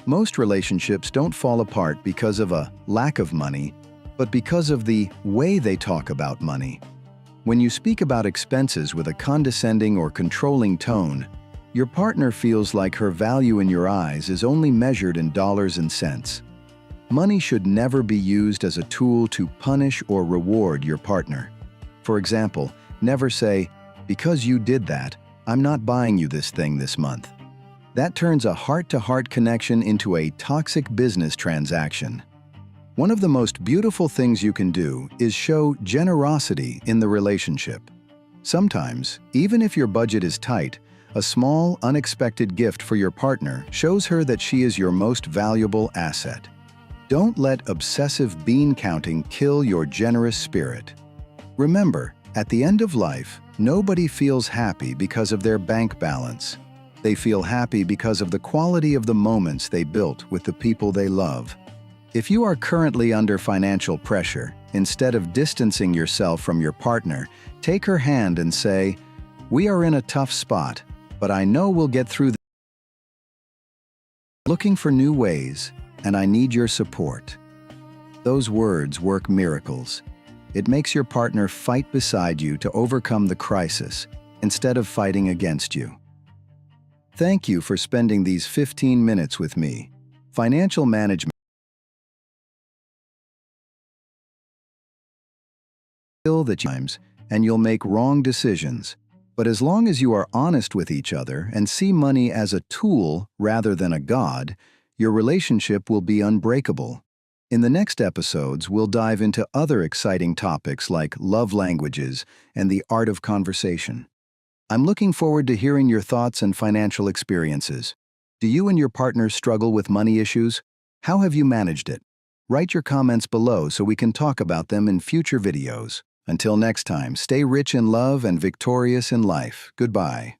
Most relationships don't fall apart because of a lack of money, but because of the way they talk about money. When you speak about expenses with a condescending or controlling tone, your partner feels like her value in your eyes is only measured in dollars and cents. Money should never be used as a tool to punish or reward your partner. For example, never say, "Because you did that, I'm not buying you this thing this month." That turns a heart-to-heart connection into a toxic business transaction. One of the most beautiful things you can do is show generosity in the relationship. Sometimes, even if your budget is tight, a small, unexpected gift for your partner shows her that she is your most valuable asset. Don't let obsessive bean counting kill your generous spirit. Remember, at the end of life, nobody feels happy because of their bank balance. They feel happy because of the quality of the moments they built with the people they love. If you are currently under financial pressure, instead of distancing yourself from your partner, take her hand and say, "We are in a tough spot, but I know we'll get through this. Looking for new ways, and I need your support." Those words work miracles. It makes your partner fight beside you to overcome the crisis, instead of fighting against you. Thank you for spending these 15 minutes with me. Financial management skill that times, and you'll make wrong decisions. But as long as you are honest with each other and see money as a tool rather than a god, your relationship will be unbreakable. In the next episodes, we'll dive into other exciting topics like love languages and the art of conversation. I'm looking forward to hearing your thoughts and financial experiences. Do you and your partner struggle with money issues? How have you managed it? Write your comments below so we can talk about them in future videos. Until next time, stay rich in love and victorious in life. Goodbye.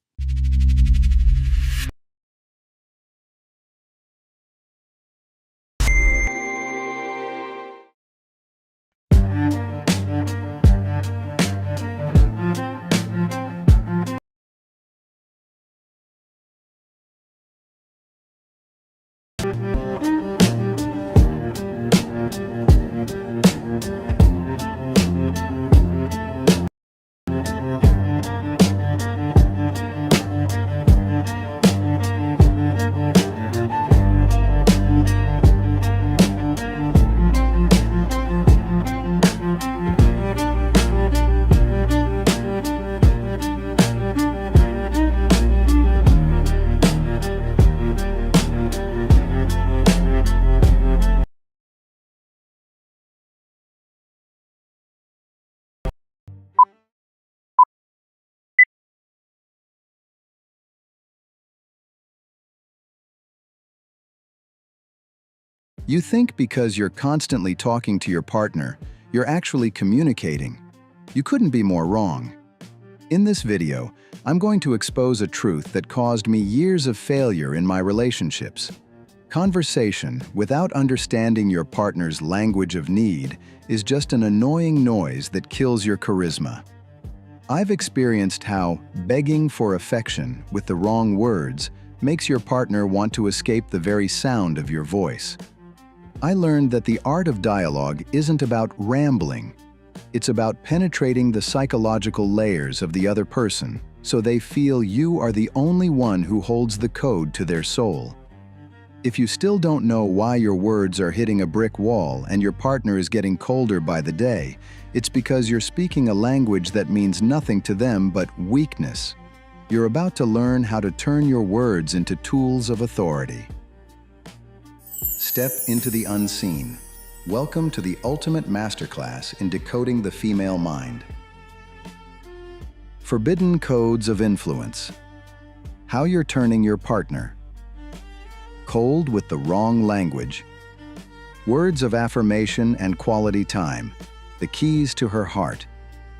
You think because you're constantly talking to your partner, you're actually communicating. You couldn't be more wrong. In this video, I'm going to expose a truth that caused me years of failure in my relationships. Conversation without understanding your partner's language of need is just an annoying noise that kills your charisma. I've experienced how begging for affection with the wrong words makes your partner want to escape the very sound of your voice. I learned that the art of dialogue isn't about rambling. It's about penetrating the psychological layers of the other person so they feel you are the only one who holds the code to their soul. If you still don't know why your words are hitting a brick wall and your partner is getting colder by the day, it's because you're speaking a language that means nothing to them but weakness. You're about to learn how to turn your words into tools of authority. Step into the unseen. Welcome to the ultimate masterclass in decoding the female mind. Forbidden codes of influence. How you're turning your partner. Cold with the wrong language. Words of affirmation and quality time. The keys to her heart.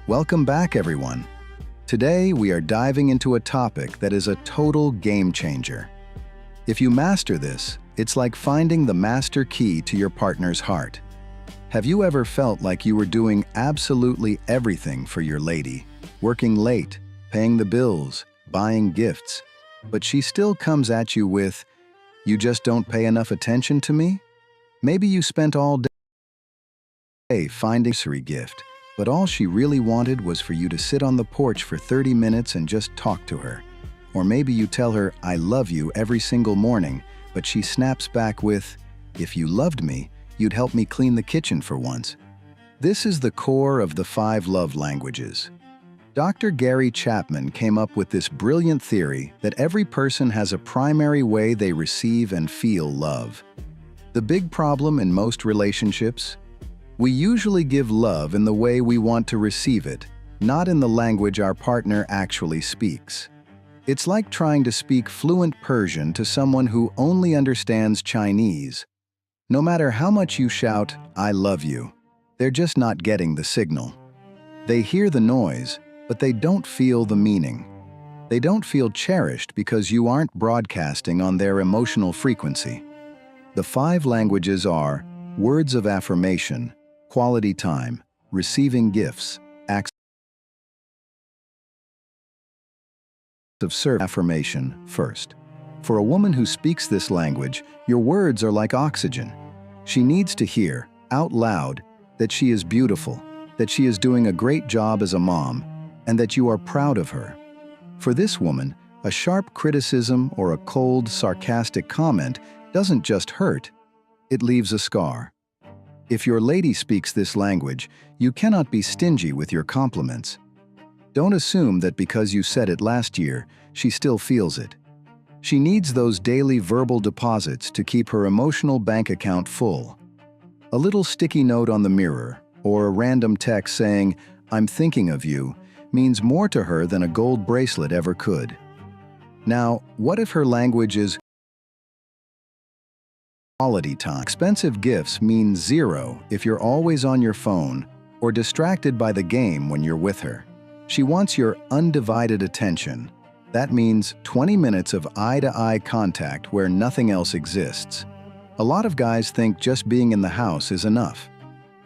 Welcome back, everyone. Today, we are diving into a topic that is a total game changer. If you master this, it's like finding the master key to your partner's heart. Have you ever felt like you were doing absolutely everything for your lady, working late, paying the bills, buying gifts, but she still comes at you with, "You just don't pay enough attention to me?" Maybe you spent all day finding a gift, but all she really wanted was for you to sit on the porch for 30 minutes and just talk to her. Or maybe you tell her, "I love you" every single morning, but she snaps back with, "If you loved me, you'd help me clean the kitchen for once." This is the core of the 5 love languages. Dr. Gary Chapman came up with this brilliant theory that every person has a primary way they receive and feel love. The big problem in most relationships? We usually give love in the way we want to receive it, not in the language our partner actually speaks. It's like trying to speak fluent Persian to someone who only understands Chinese. No matter how much you shout, "I love you," they're just not getting the signal. They hear the noise, but they don't feel the meaning. They don't feel cherished because you aren't broadcasting on their emotional frequency. The 5 languages are words of affirmation, quality time, receiving gifts, acts of service. Affirmation first. For a woman who speaks this language, your words are like oxygen. She needs to hear, out loud, that she is beautiful, that she is doing a great job as a mom, and that you are proud of her. For this woman, a sharp criticism or a cold, sarcastic comment doesn't just hurt, it leaves a scar. If your lady speaks this language, you cannot be stingy with your compliments. Don't assume that because you said it last year, she still feels it. She needs those daily verbal deposits to keep her emotional bank account full. A little sticky note on the mirror, or a random text saying, "I'm thinking of you," means more to her than a gold bracelet ever could. Now, what if her language is quality time? Expensive gifts mean zero if you're always on your phone or distracted by the game when you're with her. She wants your undivided attention. That means 20 minutes of eye-to-eye contact where nothing else exists. A lot of guys think just being in the house is enough.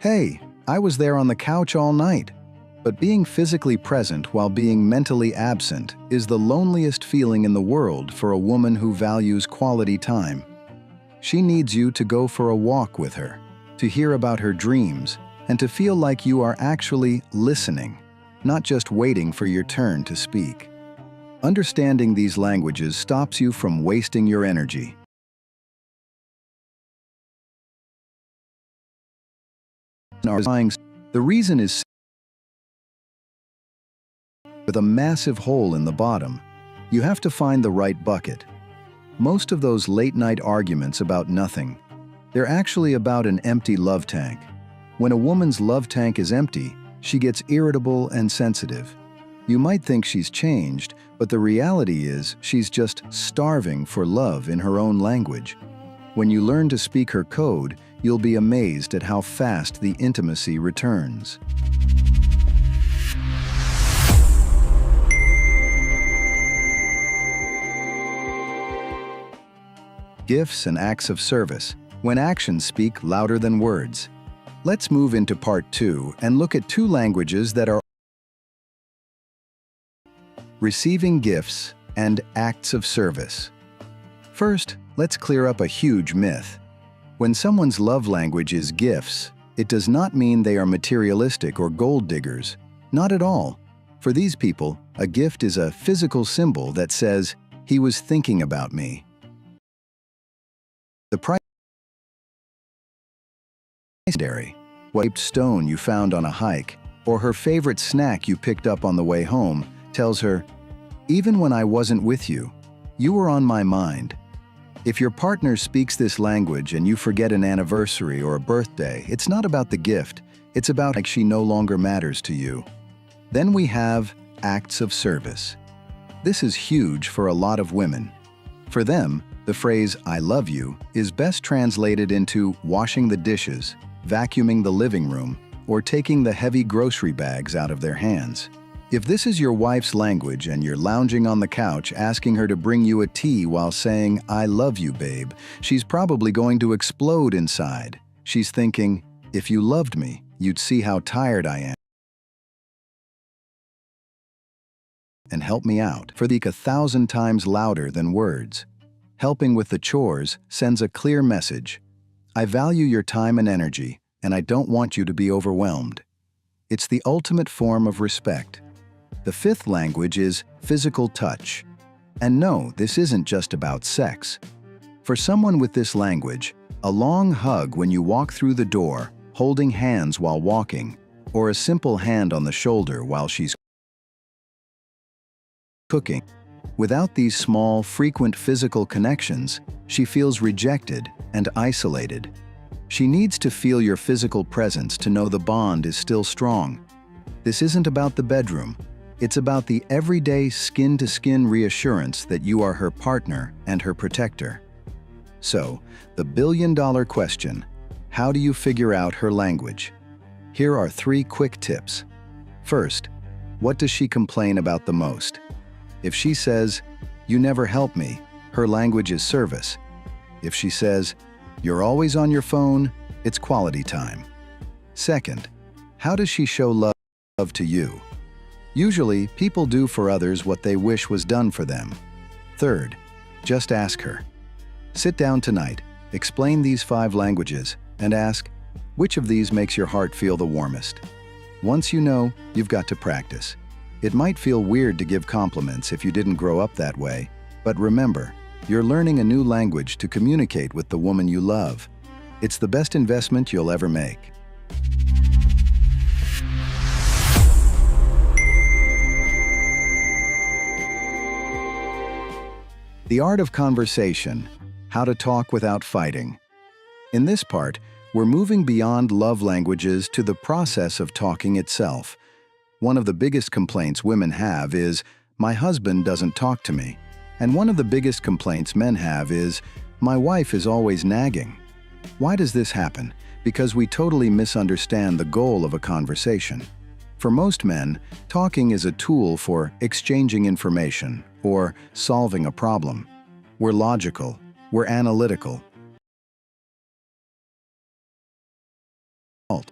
"Hey, I was there on the couch all night." But being physically present while being mentally absent is the loneliest feeling in the world for a woman who values quality time. She needs you to go for a walk with her, to hear about her dreams, and to feel like you are actually listening, not just waiting for your turn to speak. Understanding these languages stops you from wasting your energy. The reason is with a massive hole in the bottom. You have to find the right bucket. Most of those late-night arguments about nothing, they're actually about an empty love tank. When a woman's love tank is empty, she gets irritable and sensitive. You might think she's changed, but the reality is she's just starving for love in her own language. When you learn to speak her code, you'll be amazed at how fast the intimacy returns. Gifts and acts of service, when actions speak louder than words. Let's move into part 2 and look at 2 languages that are receiving gifts and acts of service. First, let's clear up a huge myth. When someone's love language is gifts, it does not mean they are materialistic or gold diggers. Not at all. For these people, a gift is a physical symbol that says, "He was thinking about me." The price wiped stone you found on a hike, or her favorite snack you picked up on the way home, tells her, "Even when I wasn't with you, you were on my mind." If your partner speaks this language and you forget an anniversary or a birthday, it's not about the gift, it's about like she no longer matters to you. Then we have acts of service. This is huge for a lot of women. For them, the phrase "I love you" is best translated into washing the dishes, vacuuming the living room, or taking the heavy grocery bags out of their hands. If this is your wife's language and you're lounging on the couch asking her to bring you a tea while saying, "I love you, babe," she's probably going to explode inside. She's thinking, "If you loved me, you'd see how tired I am and help me out." For the 1,000 times louder than words. Helping with the chores sends a clear message. I value your time and energy, and I don't want you to be overwhelmed. It's the ultimate form of respect. The 5th language is physical touch. And no, this isn't just about sex. For someone with this language, a long hug when you walk through the door, holding hands while walking, or a simple hand on the shoulder while she's cooking. Without these small, frequent physical connections, she feels rejected and isolated. She needs to feel your physical presence to know the bond is still strong. This isn't about the bedroom. It's about the everyday skin-to-skin reassurance that you are her partner and her protector. So, the billion-dollar question: how do you figure out her language? Here are 3 quick tips. First, what does she complain about the most? If she says, "You never help me," her language is service. If she says, "You're always on your phone," it's quality time. Second, how does she show love to you? Usually, people do for others what they wish was done for them. Third, just ask her. Sit down tonight, explain these 5 languages, and ask, which of these makes your heart feel the warmest? Once you know, you've got to practice. It might feel weird to give compliments if you didn't grow up that way, but remember, you're learning a new language to communicate with the woman you love. It's the best investment you'll ever make. The art of conversation, how to talk without fighting. In this part, we're moving beyond love languages to the process of talking itself. One of the biggest complaints women have is, "My husband doesn't talk to me." And one of the biggest complaints men have is, "My wife is always nagging." Why does this happen? Because we totally misunderstand the goal of a conversation. For most men, talking is a tool for exchanging information or solving a problem. We're logical, we're analytical.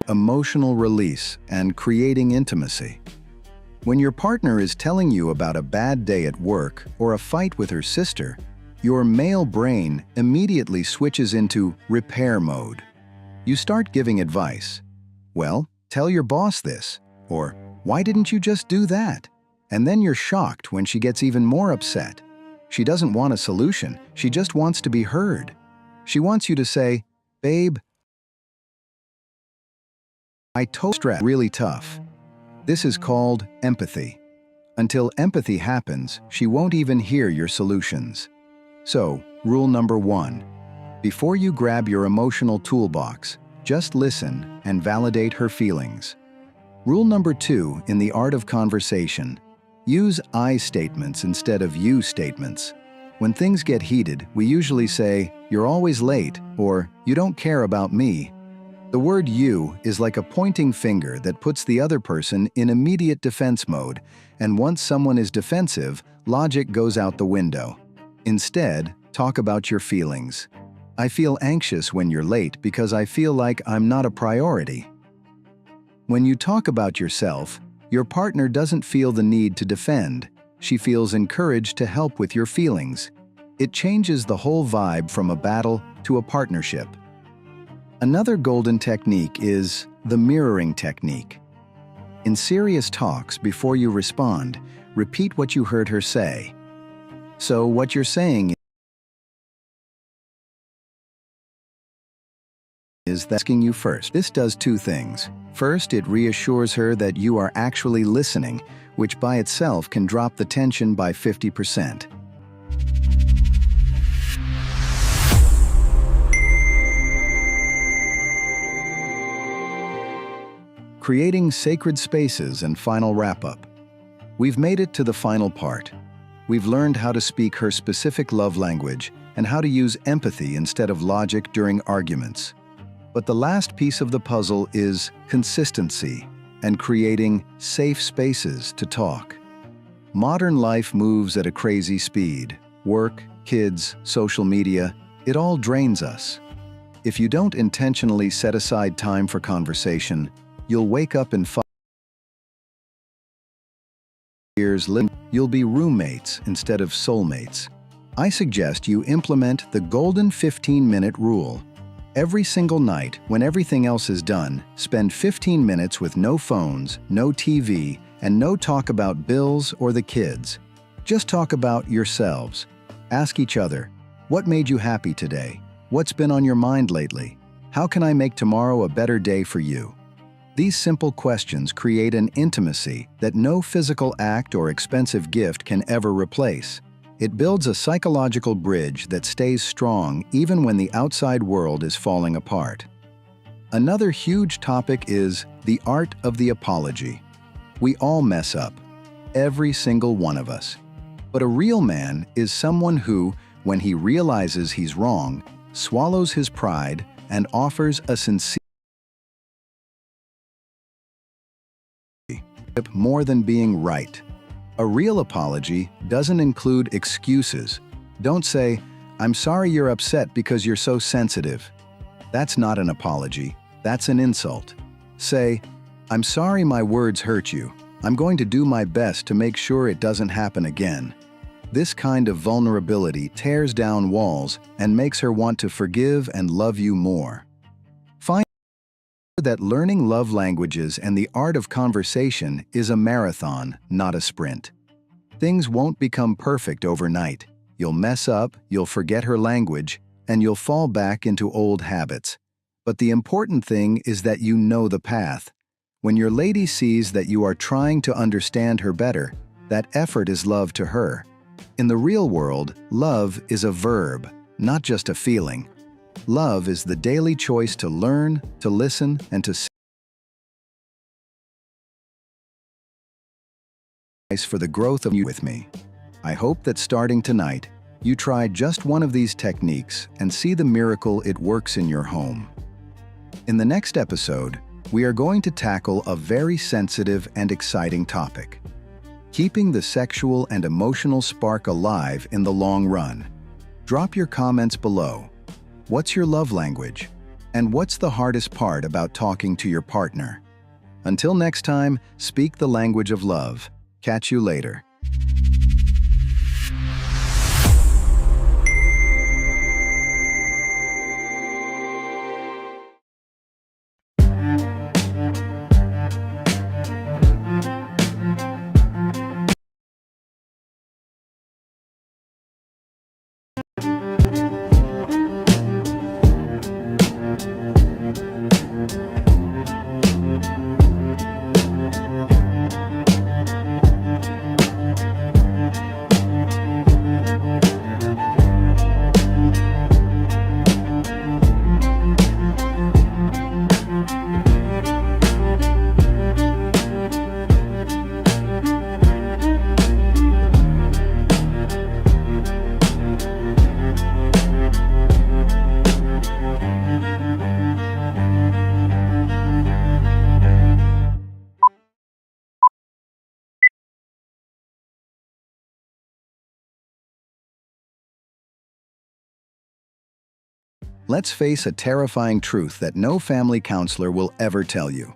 Emotional release and creating intimacy. When your partner is telling you about a bad day at work or a fight with her sister, your male brain immediately switches into repair mode. You start giving advice. "Well, tell your boss this," or "Why didn't you just do that?" And then you're shocked when she gets even more upset. She doesn't want a solution, she just wants to be heard. She wants you to say, "Babe, I told you really tough." This is called empathy. Until empathy happens, she won't even hear your solutions. So, rule number 1. Before you grab your emotional toolbox, just listen and validate her feelings. Rule number 2 in the art of conversation: use I statements instead of you statements. When things get heated, we usually say, "You're always late," or "You don't care about me." The word "you" is like a pointing finger that puts the other person in immediate defense mode, and once someone is defensive, logic goes out the window. Instead, talk about your feelings. "I feel anxious when you're late because I feel like I'm not a priority." When you talk about yourself, your partner doesn't feel the need to defend. She feels encouraged to help with your feelings. It changes the whole vibe from a battle to a partnership. Another golden technique is the mirroring technique. In serious talks, before you respond, repeat what you heard her say. "So what you're saying is that asking you first." This does two things. First, it reassures her that you are actually listening, which by itself can drop the tension by 50%. Creating sacred spaces and final wrap-up. We've made it to the final part. We've learned how to speak her specific love language and how to use empathy instead of logic during arguments. But the last piece of the puzzle is consistency and creating safe spaces to talk. Modern life moves at a crazy speed. Work, kids, social media, it all drains us. If you don't intentionally set aside time for conversation, you'll wake up in 5 years later, you'll be roommates instead of soulmates. I suggest you implement the golden 15-minute rule. Every single night, when everything else is done, spend 15 minutes with no phones, no TV, and no talk about bills or the kids. Just talk about yourselves. Ask each other, "What made you happy today? What's been on your mind lately? How can I make tomorrow a better day for you?" These simple questions create an intimacy that no physical act or expensive gift can ever replace. It builds a psychological bridge that stays strong even when the outside world is falling apart. Another huge topic is the art of the apology. We all mess up, every single one of us. But a real man is someone who, when he realizes he's wrong, swallows his pride and offers a sincere more than being right. A real apology doesn't include excuses. Don't say, "I'm sorry you're upset because you're so sensitive." That's not an apology, that's an insult. Say, "I'm sorry my words hurt you. I'm going to do my best to make sure it doesn't happen again." This kind of vulnerability tears down walls and makes her want to forgive and love you more. Find that learning love languages and the art of conversation is a marathon, not a sprint. Things won't become perfect overnight. You'll mess up, you'll forget her language, and you'll fall back into old habits. But the important thing is that you know the path. When your lady sees that you are trying to understand her better, that effort is love to her. In the real world, love is a verb, not just a feeling. Love is the daily choice to learn, to listen, and to sacrifice for the growth of you with me. I hope that starting tonight, you try just one of these techniques and see the miracle it works in your home. In the next episode, we are going to tackle a very sensitive and exciting topic: keeping the sexual and emotional spark alive in the long run. Drop your comments below. What's your love language? And what's the hardest part about talking to your partner? Until next time, speak the language of love. Catch you later. let's face a terrifying truth that no family counselor will ever tell you.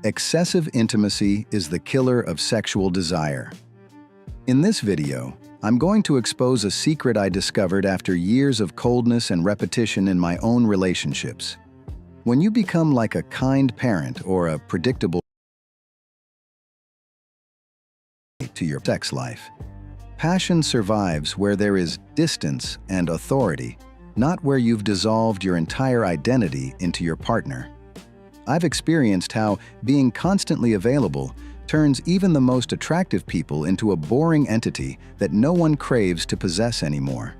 Excessive intimacy is the killer of sexual desire. In this video, I'm going to expose a secret I discovered after years of coldness and repetition in my own relationships. When you become like a kind parent or a predictable to your sex life, passion survives where there is distance and authority, not where you've dissolved your entire identity into your partner. I've experienced how being constantly available turns even the most attractive people into a boring entity that no one craves to possess anymore.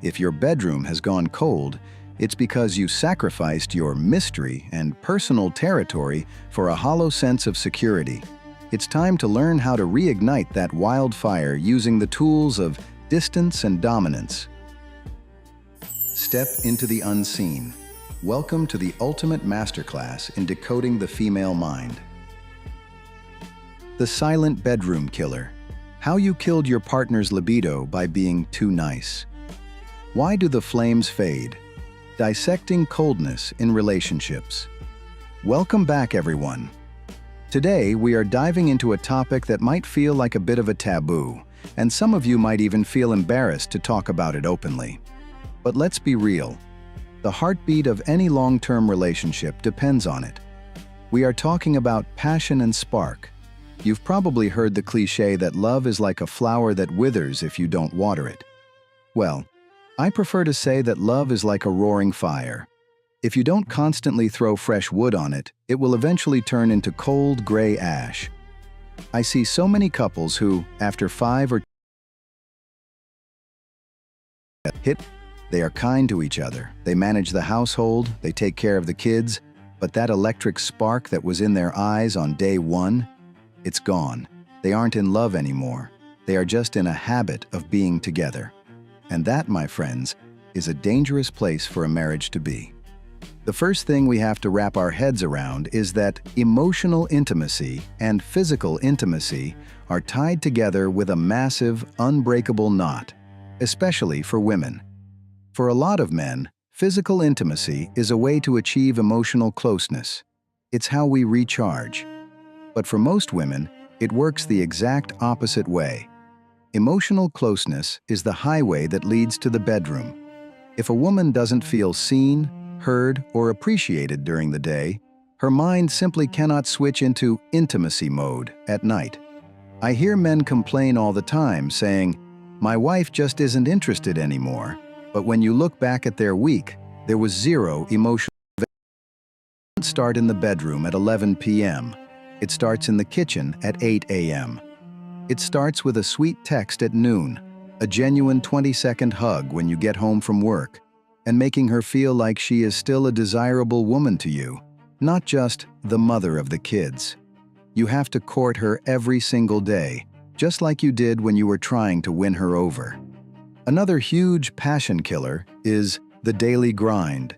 If your bedroom has gone cold, it's because you sacrificed your mystery and personal territory for a hollow sense of security. It's time to learn how to reignite that wildfire using the tools of distance and dominance. Step into the unseen. Welcome to the ultimate masterclass in decoding the female mind. The silent bedroom killer. How you killed your partner's libido by being too nice. Why do the flames fade? Dissecting coldness in relationships. Welcome back, everyone. Today, we are diving into a topic that might feel like a bit of a taboo, and some of you might even feel embarrassed to talk about it openly. But let's be real. The heartbeat of any long-term relationship depends on it. We are talking about passion and spark. You've probably heard the cliché that love is like a flower that withers if you don't water it. Well, I prefer to say that love is like a roaring fire. If you don't constantly throw fresh wood on it, it will eventually turn into cold, gray ash. I see so many couples who, after 5 or 10 they are kind to each other, they manage the household, they take care of the kids, but that electric spark that was in their eyes on day 1, it's gone. They aren't in love anymore. They are just in a habit of being together. And that, my friends, is a dangerous place for a marriage to be. The first thing we have to wrap our heads around is that emotional intimacy and physical intimacy are tied together with a massive, unbreakable knot, especially for women. For a lot of men, physical intimacy is a way to achieve emotional closeness. It's how we recharge. But for most women, it works the exact opposite way. Emotional closeness is the highway that leads to the bedroom. If a woman doesn't feel seen, heard, or appreciated during the day, her mind simply cannot switch into intimacy mode at night. I hear men complain all the time saying, "My wife just isn't interested anymore." But when you look back at their week, there was zero emotional. It doesn't start in the bedroom at 11 p.m. It starts in the kitchen at 8 a.m. It starts with a sweet text at noon, a genuine 20-second hug when you get home from work, and making her feel like she is still a desirable woman to you, not just the mother of the kids. You have to court her every single day, just like you did when you were trying to win her over. Another huge passion killer is the daily grind.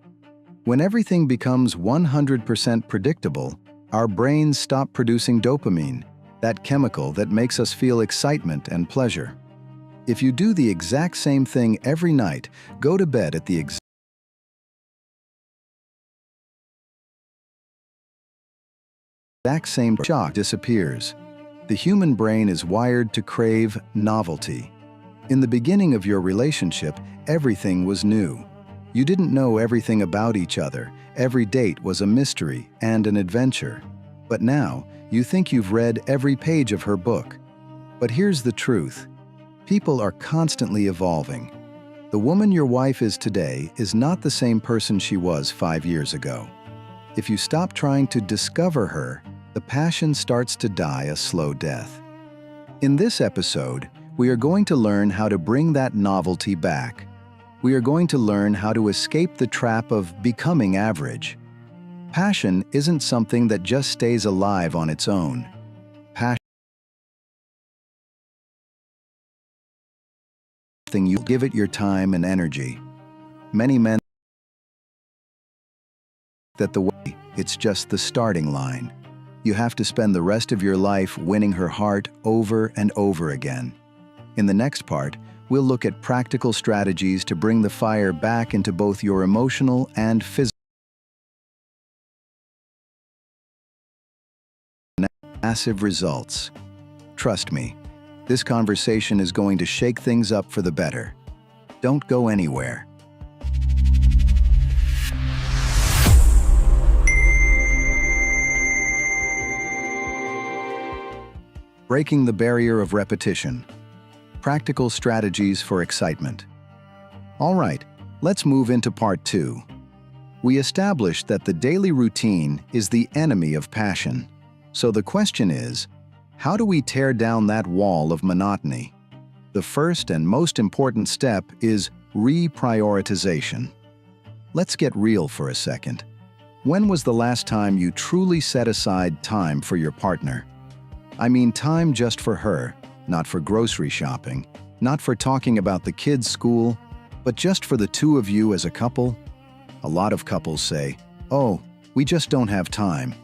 When everything becomes 100% predictable, our brains stop producing dopamine, that chemical that makes us feel excitement and pleasure. If you do the exact same thing every night, go to bed at the exact same shock disappears. The human brain is wired to crave novelty. In the beginning of your relationship, everything was new. You didn't know everything about each other. Every date was a mystery and an adventure. But now, you think you've read every page of her book. But here's the truth. People are constantly evolving. The woman your wife is today is not the same person she was 5 years ago. If you stop trying to discover her, the passion starts to die a slow death. In this episode, we are going to learn how to bring that novelty back. We are going to learn how to escape the trap of becoming average. Passion isn't something that just stays alive on its own. Passion is something you give it your time and energy. Many men that the way, it's just the starting line. You have to spend the rest of your life winning her heart over and over again. In the next part, we'll look at practical strategies to bring the fire back into both your emotional and physical massive results. Trust me, this conversation is going to shake things up for the better. Don't go anywhere. Breaking the barrier of repetition. Practical strategies for excitement. All right, let's move into part 2. We established that the daily routine is the enemy of passion. So the question is, how do we tear down that wall of monotony? The first and most important step is reprioritization. Let's get real for a second. When was the last time you truly set aside time for your partner? I mean time just for her, not for grocery shopping, not for talking about the kids' school, but just for the two of you as a couple? A lot of couples say, "Oh, we just don't have time."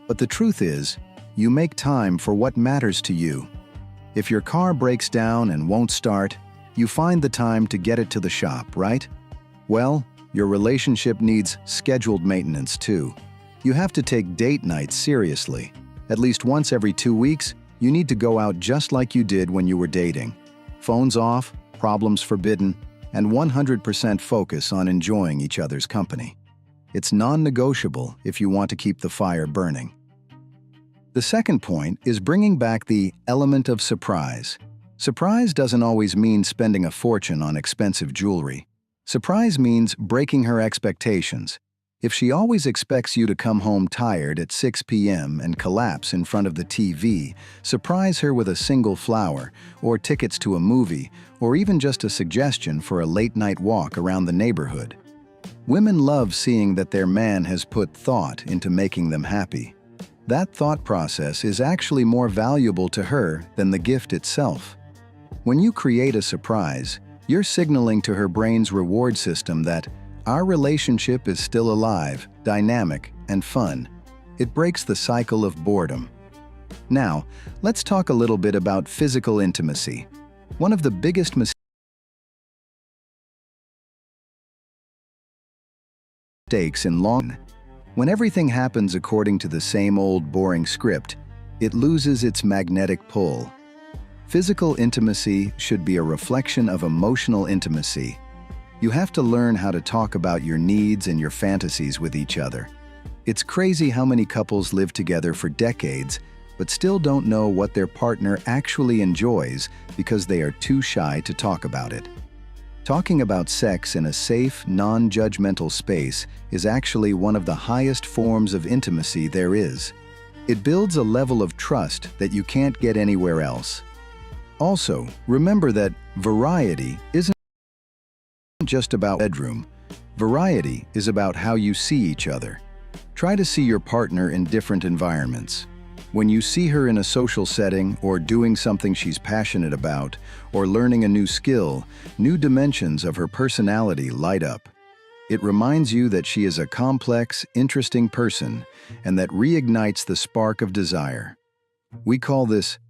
But the truth is, you make time for what matters to you. If your car breaks down and won't start, you find the time to get it to the shop, right? Well, your relationship needs scheduled maintenance too. You have to take date nights seriously. At least once every 2 weeks, you need to go out just like you did when you were dating. Phones off, problems forbidden, and 100% focus on enjoying each other's company. It's non-negotiable if you want to keep the fire burning. The second point is bringing back the element of surprise. Surprise doesn't always mean spending a fortune on expensive jewelry. Surprise means breaking her expectations. If she always expects you to come home tired at 6 p.m. and collapse in front of the TV, surprise her with a single flower, or tickets to a movie, or even just a suggestion for a late-night walk around the neighborhood. Women love seeing that their man has put thought into making them happy. That thought process is actually more valuable to her than the gift itself. When you create a surprise, you're signaling to her brain's reward system that our relationship is still alive, dynamic, and fun. It breaks the cycle of boredom. Now, let's talk a little bit about physical intimacy. One of the biggest mistakes in when everything happens according to the same old boring script, it loses its magnetic pull. Physical intimacy should be a reflection of emotional intimacy. You have to learn how to talk about your needs and your fantasies with each other. It's crazy how many couples live together for decades, but still don't know what their partner actually enjoys because they are too shy to talk about it. Talking about sex in a safe, non-judgmental space is actually one of the highest forms of intimacy there is. It builds a level of trust that you can't get anywhere else. Also, remember that variety isn't just about bedroom. Variety is about how you see each other. Try to see your partner in different environments. When you see her in a social setting or doing something she's passionate about or learning a new skill, new dimensions of her personality light up. It reminds you that she is a complex, interesting person and that reignites the spark of desire. We call this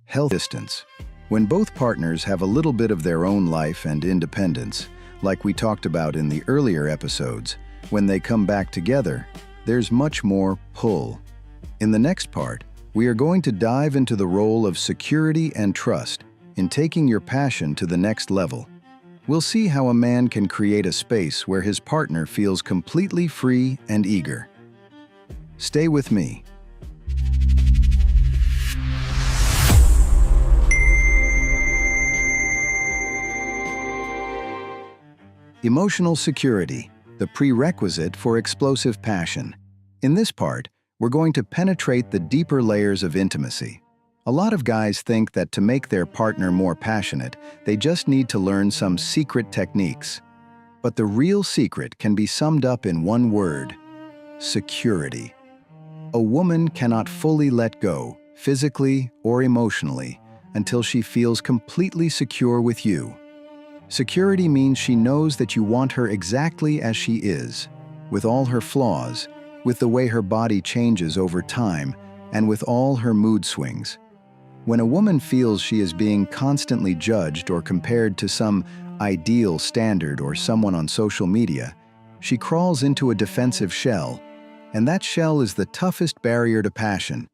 health distance. When both partners have a little bit of their own life and independence, like we talked about in the earlier episodes, when they come back together, there's much more pull. In the next part, we are going to dive into the role of security and trust in taking your passion to the next level. We'll see how a man can create a space where his partner feels completely free and eager. Stay with me. Emotional security, the prerequisite for explosive passion. In this part, we're going to penetrate the deeper layers of intimacy. A lot of guys think that to make their partner more passionate, they just need to learn some secret techniques. But the real secret can be summed up in one word: security. A woman cannot fully let go, physically or emotionally, until she feels completely secure with you. Security means she knows that you want her exactly as she is, with all her flaws, with the way her body changes over time, and with all her mood swings. When a woman feels she is being constantly judged or compared to some ideal standard or someone on social media, she crawls into a defensive shell, and that shell is the toughest barrier to passion.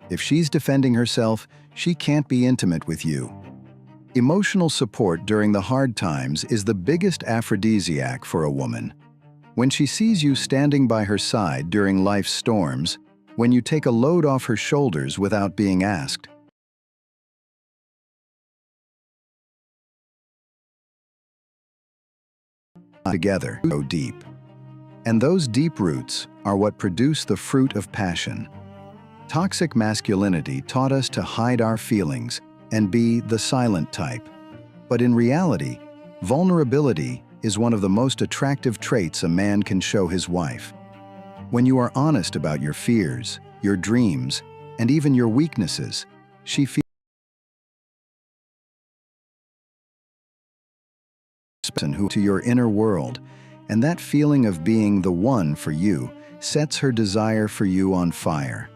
If she's defending herself, she can't be intimate with you. Emotional support during the hard times is the biggest aphrodisiac for a woman. When she sees you standing by her side during life's storms, when you take a load off her shoulders without being asked, together go deep. And those deep roots are what produce the fruit of passion. Toxic masculinity taught us to hide our feelings and be the silent type. But in reality, vulnerability is one of the most attractive traits a man can show his wife. When you are honest about your fears, your dreams, and even your weaknesses, she feels who to your inner world, and that feeling of being the one for you sets her desire for you on fire.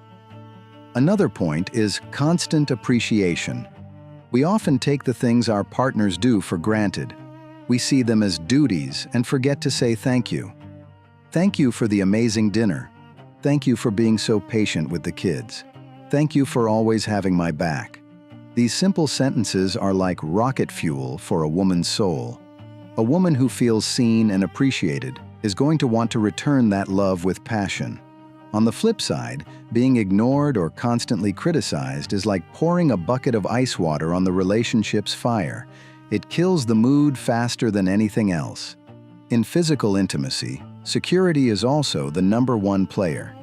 Another point is constant appreciation. We often take the things our partners do for granted. We see them as duties and forget to say thank you. Thank you for the amazing dinner. Thank you for being so patient with the kids. Thank you for always having my back. These simple sentences are like rocket fuel for a woman's soul. A woman who feels seen and appreciated is going to want to return that love with passion. On the flip side, being ignored or constantly criticized is like pouring a bucket of ice water on the relationship's fire. It kills the mood faster than anything else. In physical intimacy, security is also the #1 player.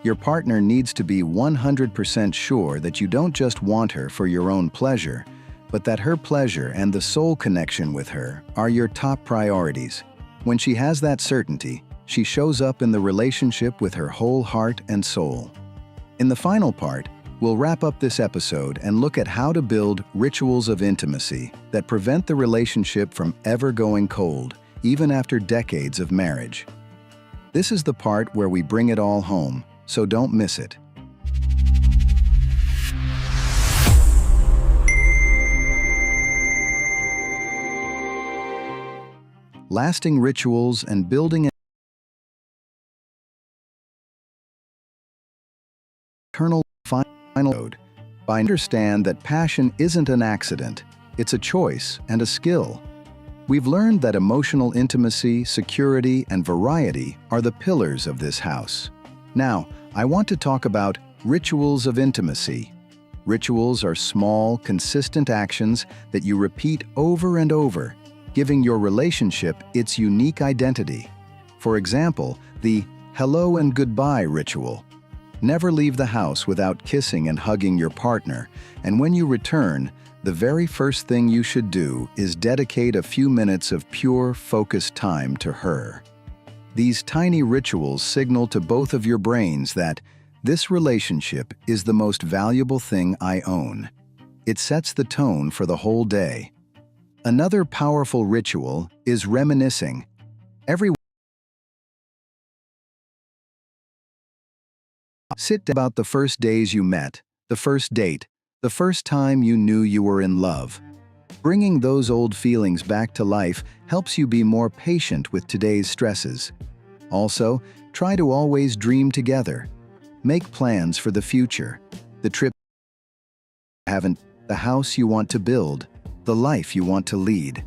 Your partner needs to be 100% sure that you don't just want her for your own pleasure, but that her pleasure and the soul connection with her are your top priorities. When she has that certainty, she shows up in the relationship with her whole heart and soul. In the final part, we'll wrap up this episode and look at how to build rituals of intimacy that prevent the relationship from ever going cold, even after decades of marriage. This is the part where we bring it all home, so don't miss it. Lasting rituals and building an eternal final mode. I understand that passion isn't an accident, it's a choice and a skill. We've learned that emotional intimacy, security, and variety are the pillars of this house. Now, I want to talk about rituals of intimacy. Rituals are small, consistent actions that you repeat over and over, giving your relationship its unique identity. For example, the hello and goodbye ritual. Never leave the house without kissing and hugging your partner, and when you return, the very first thing you should do is dedicate a few minutes of pure, focused time to her. These tiny rituals signal to both of your brains that this relationship is the most valuable thing I own. It sets the tone for the whole day. Another powerful ritual is reminiscing. Everyone sit down about the first days you met, the first date, the first time you knew you were in love. Bringing those old feelings back to life helps you be more patient with today's stresses. Also, try to always dream together. Make plans for the future, the trip you haven't, the house you want to build, the life you want to lead.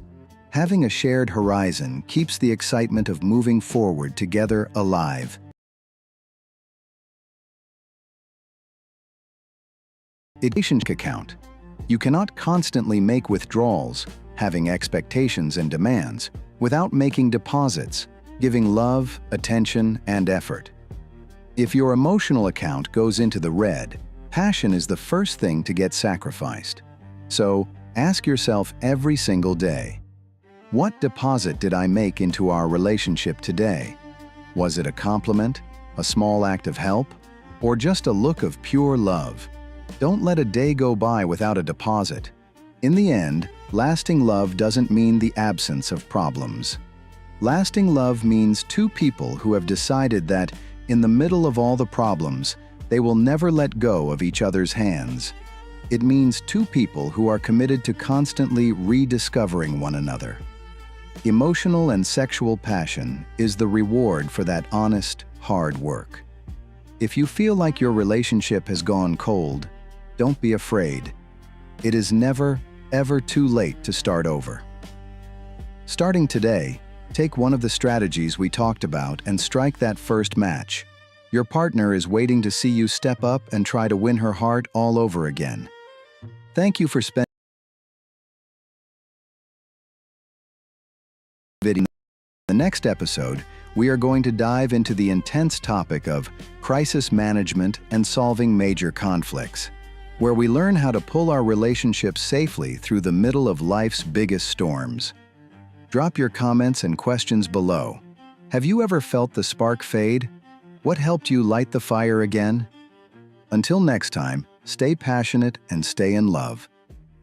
Having a shared horizon keeps the excitement of moving forward together alive. Relationship account. You cannot constantly make withdrawals, having expectations and demands, without making deposits, giving love, attention, and effort. If your emotional account goes into the red, passion is the first thing to get sacrificed. So, ask yourself every single day, what deposit did I make into our relationship today? Was it a compliment, a small act of help, or just a look of pure love? Don't let a day go by without a deposit. In the end, lasting love doesn't mean the absence of problems. Lasting love means two people who have decided that, in the middle of all the problems, they will never let go of each other's hands. It means two people who are committed to constantly rediscovering one another. Emotional and sexual passion is the reward for that honest, hard work. If you feel like your relationship has gone cold, don't be afraid. It is never, ever too late to start over. Starting today, take one of the strategies we talked about and strike that first match. Your partner is waiting to see you step up and try to win her heart all over again. Thank you for spending video. In the next episode, we are going to dive into the intense topic of crisis management and solving major conflicts, where we learn how to pull our relationships safely through the middle of life's biggest storms. Drop your comments and questions below. Have you ever felt the spark fade? What helped you light the fire again? Until next time, stay passionate and stay in love.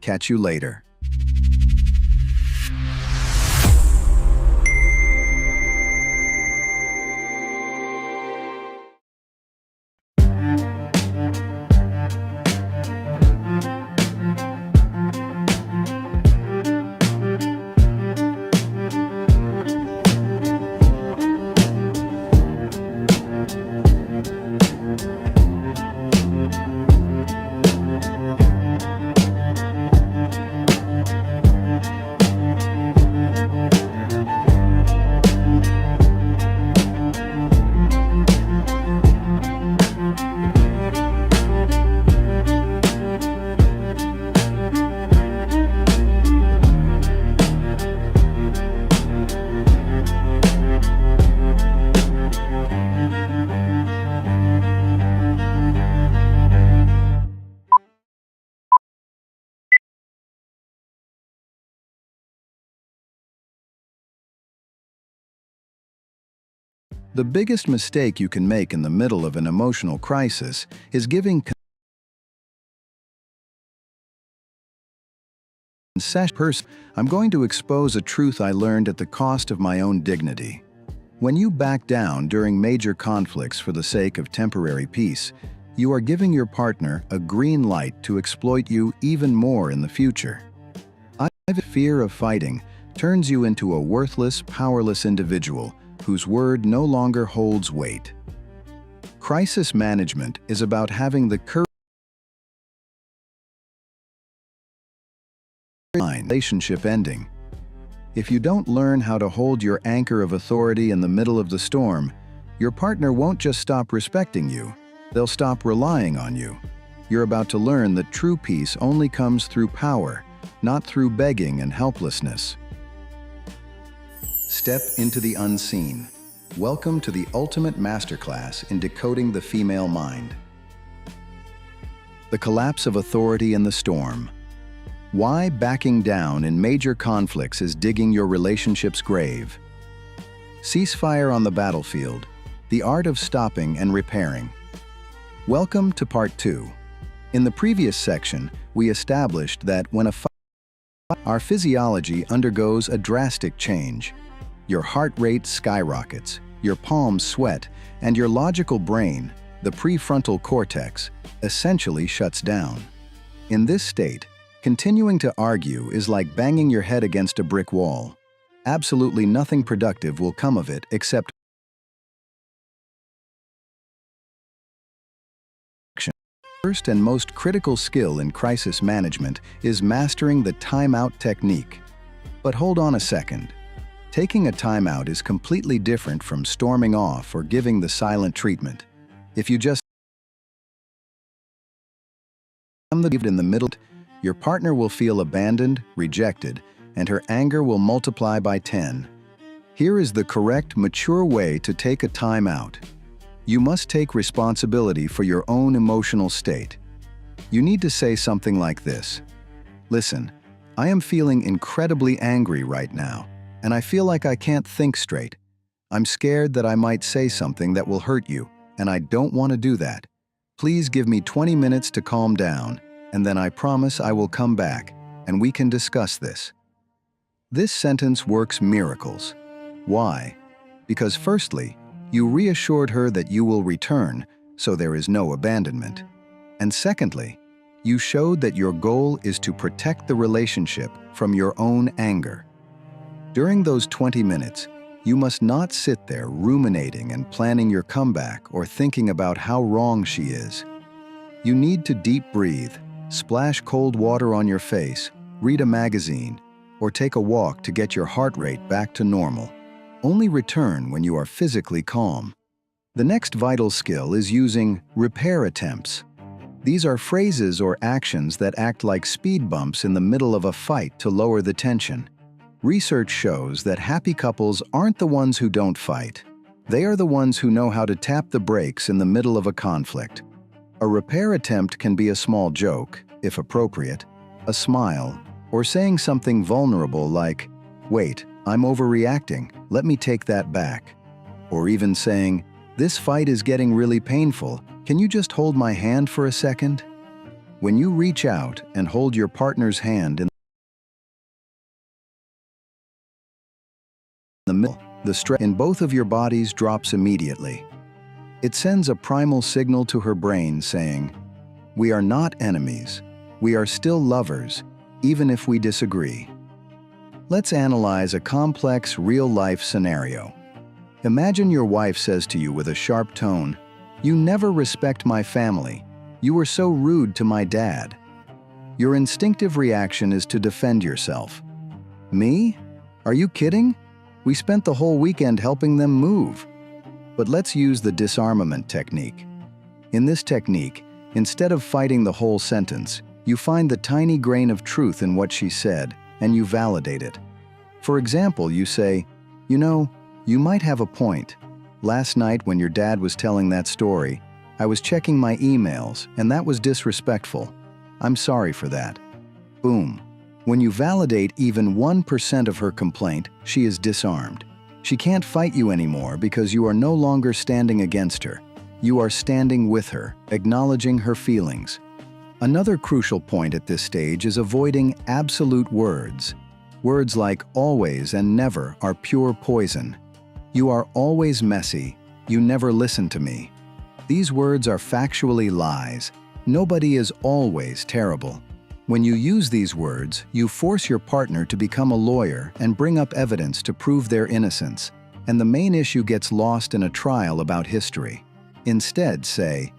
Catch you later. The biggest mistake you can make in the middle of an emotional crisis is giving concession. I'm going to expose a truth I learned at the cost of my own dignity. When you back down during major conflicts for the sake of temporary peace, you are giving your partner a green light to exploit you even more in the future. Fear of fighting turns you into a worthless, powerless individual whose word no longer holds weight. Crisis management is about having the courage relationship ending. If you don't learn how to hold your anchor of authority in the middle of the storm, your partner won't just stop respecting you, they'll stop relying on you. You're about to learn that true peace only comes through power, not through begging and helplessness. Step into the unseen. Welcome to the ultimate masterclass in decoding the female mind. The collapse of authority in the storm. Why backing down in major conflicts is digging your relationship's grave. Ceasefire on the battlefield. The art of stopping and repairing. Welcome to part 2. In the previous section, we established that when our physiology undergoes a drastic change. Your heart rate skyrockets, your palms sweat, and your logical brain, the prefrontal cortex, essentially shuts down. In this state, continuing to argue is like banging your head against a brick wall. Absolutely nothing productive will come of it except action. First and most critical skill in crisis management is mastering the timeout technique. But hold on a second. Taking a timeout is completely different from storming off or giving the silent treatment. If you just in the middle, your partner will feel abandoned, rejected, and her anger will multiply by 10. Here is the correct, mature way to take a timeout. You must take responsibility for your own emotional state. You need to say something like this. Listen, I am feeling incredibly angry right now, and I feel like I can't think straight. I'm scared that I might say something that will hurt you, and I don't want to do that. Please give me 20 minutes to calm down, and then I promise I will come back, and we can discuss this. This sentence works miracles. Why? Because firstly, you reassured her that you will return, so there is no abandonment. And secondly, You showed that your goal is to protect the relationship from your own anger. During those 20 minutes, you must not sit there ruminating and planning your comeback or thinking about how wrong she is. You need to deep breathe, splash cold water on your face, read a magazine, or take a walk to get your heart rate back to normal. Only return when you are physically calm. The next vital skill is using repair attempts. These are phrases or actions that act like speed bumps in the middle of a fight to lower the tension. Research shows that happy couples aren't the ones who don't fight. They are the ones who know how to tap the brakes in the middle of a conflict. A repair attempt can be a small joke, if appropriate, a smile, or saying something vulnerable like, "Wait, I'm overreacting, let me take that back." Or even saying, "This fight is getting really painful, can you just hold my hand for a second?" When you reach out and hold your partner's hand in the middle, the stress in both of your bodies drops immediately. It sends a primal signal to her brain saying, "We are not enemies. We are still lovers, even if we disagree." Let's analyze a complex, real-life scenario. Imagine your wife says to you with a sharp tone, "You never respect my family. You were so rude to my dad." Your instinctive reaction is to defend yourself. "Me? Are you kidding? We spent the whole weekend helping them move." But let's use the disarmament technique. In this technique, instead of fighting the whole sentence, you find the tiny grain of truth in what she said, and you validate it. For example, you say, "You know, you might have a point. Last night when your dad was telling that story, I was checking my emails, and that was disrespectful. I'm sorry for that." Boom. When you validate even 1% of her complaint, she is disarmed. She can't fight you anymore because you are no longer standing against her. You are standing with her, acknowledging her feelings. Another crucial point at this stage is avoiding absolute words. Words like always and never are pure poison. You are always messy. You never listen to me. These words are factually lies. Nobody is always terrible. When you use these words, you force your partner to become a lawyer and bring up evidence to prove their innocence, and the main issue gets lost in a trial about history. Instead, say,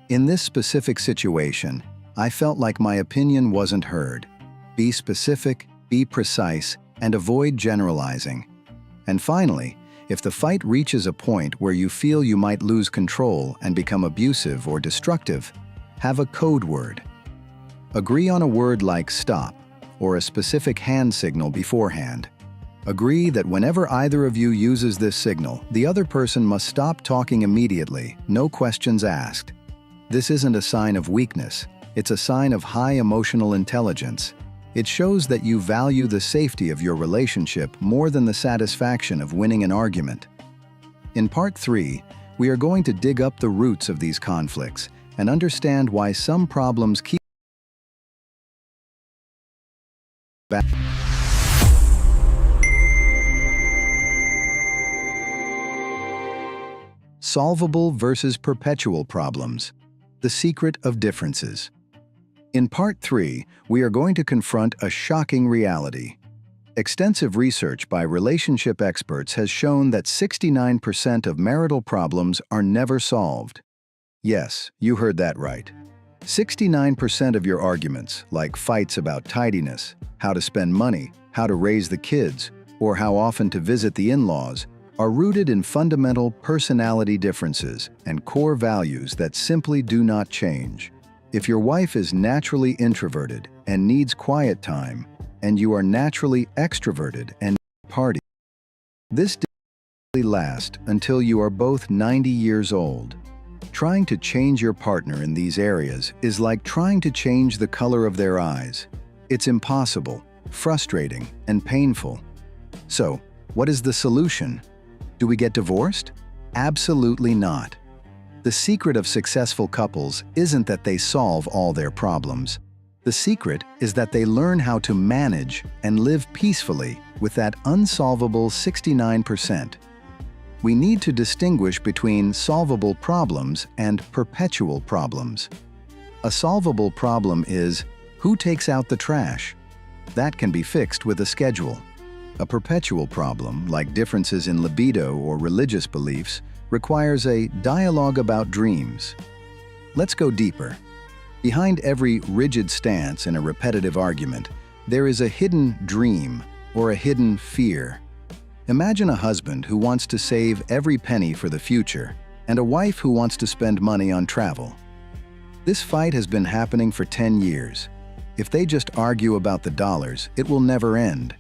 "In this specific situation, I felt like my opinion wasn't heard." Be specific, be precise, and avoid generalizing. And finally, if the fight reaches a point where you feel you might lose control and become abusive or destructive, have a code word. Agree on a word like stop or a specific hand signal beforehand. Agree that whenever either of you uses this signal, the other person must stop talking immediately, no questions asked. This isn't a sign of weakness, it's a sign of high emotional intelligence. It shows that you value the safety of your relationship more than the satisfaction of winning an argument. In Part 3, we are going to dig up the roots of these conflicts and understand why some problems keep back. Solvable versus perpetual problems. The secret of differences. In Part 3, we are going to confront a shocking reality. Extensive research by relationship experts has shown that 69% of marital problems are never solved. Yes, you heard that right. 69% of your arguments, like fights about tidiness, how to spend money, how to raise the kids, or how often to visit the in-laws, are rooted in fundamental personality differences and core values that simply do not change. If your wife is naturally introverted and needs quiet time, and you are naturally extroverted and party, this doesn't last until you are both 90 years old. Trying to change your partner in these areas is like trying to change the color of their eyes. It's impossible, frustrating, and painful. So, what is the solution? Do we get divorced? Absolutely not. The secret of successful couples isn't that they solve all their problems. The secret is that they learn how to manage and live peacefully with that unsolvable 69%. We need to distinguish between solvable problems and perpetual problems. A solvable problem is, who takes out the trash? That can be fixed with a schedule. A perpetual problem, like differences in libido or religious beliefs, requires a dialogue about dreams. Let's go deeper. Behind every rigid stance in a repetitive argument, there is a hidden dream or a hidden fear. Imagine a husband who wants to save every penny for the future and a wife who wants to spend money on travel. This fight has been happening for 10 years. If they just argue about the dollars, it will never end.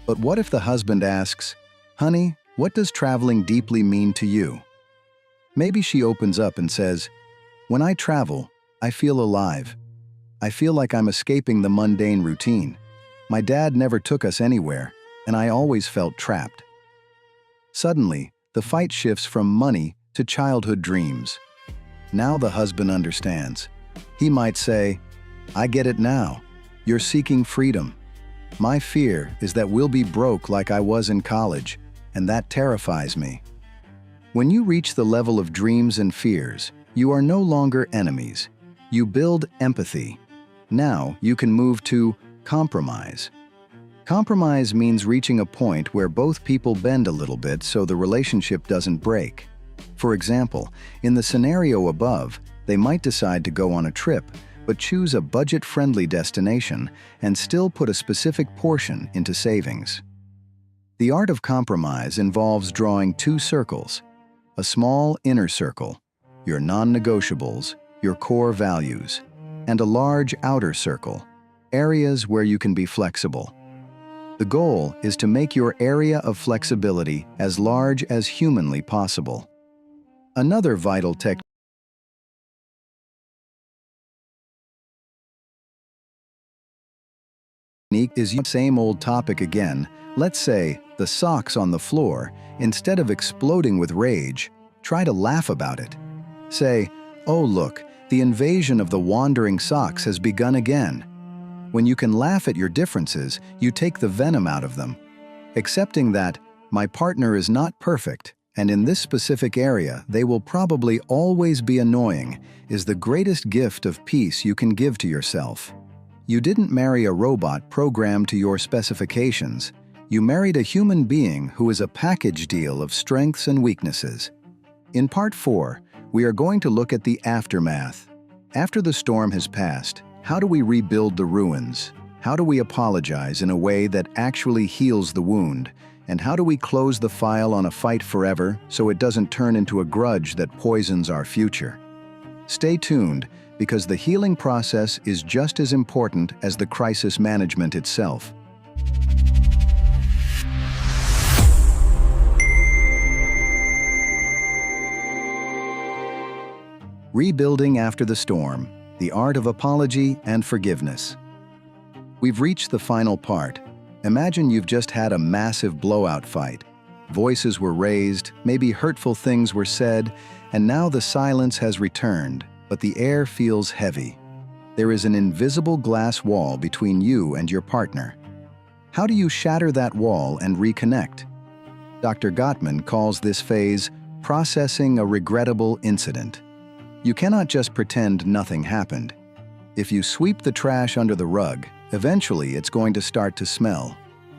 But what if the husband asks, "Honey, what does traveling deeply mean to you?" Maybe she opens up and says, "When I travel, I feel alive. I feel like I'm escaping the mundane routine. My dad never took us anywhere, and I always felt trapped." Suddenly, the fight shifts from money to childhood dreams. Now the husband understands. He might say, "I get it now. You're seeking freedom. My fear is that we'll be broke like I was in college, and that terrifies me." When you reach the level of dreams and fears, you are no longer enemies. You build empathy. Now you can move to compromise. Compromise means reaching a point where both people bend a little bit so the relationship doesn't break. For example, in the scenario above, they might decide to go on a trip, but choose a budget-friendly destination and still put a specific portion into savings. The art of compromise involves drawing two circles: a small inner circle, your non-negotiables, your core values, and a large outer circle, areas where you can be flexible. The goal is to make your area of flexibility as large as humanly possible. Another vital technique is the same old topic again. Let's say the socks on the floor. Instead of exploding with rage, try to laugh about it. Say, "Oh look, the invasion of the wandering socks has begun again." When you can laugh at your differences, you take the venom out of them. Accepting that my partner is not perfect, and in this specific area they will probably always be annoying, is the greatest gift of peace you can give to yourself. You didn't marry a robot programmed to your specifications. You married a human being who is a package deal of strengths and weaknesses. In Part 4, we are going to look at the aftermath. After the storm has passed, how do we rebuild the ruins? How do we apologize in a way that actually heals the wound? And how do we close the file on a fight forever so it doesn't turn into a grudge that poisons our future? Stay tuned, because the healing process is just as important as the crisis management itself. Rebuilding after the storm, the art of apology and forgiveness. We've reached the final part. Imagine you've just had a massive blowout fight. Voices were raised, maybe hurtful things were said, and now the silence has returned, but the air feels heavy. There is an invisible glass wall between you and your partner. How do you shatter that wall and reconnect? Dr. Gottman calls this phase processing a regrettable incident. You cannot just pretend nothing happened. If you sweep the trash under the rug, eventually it's going to start to smell.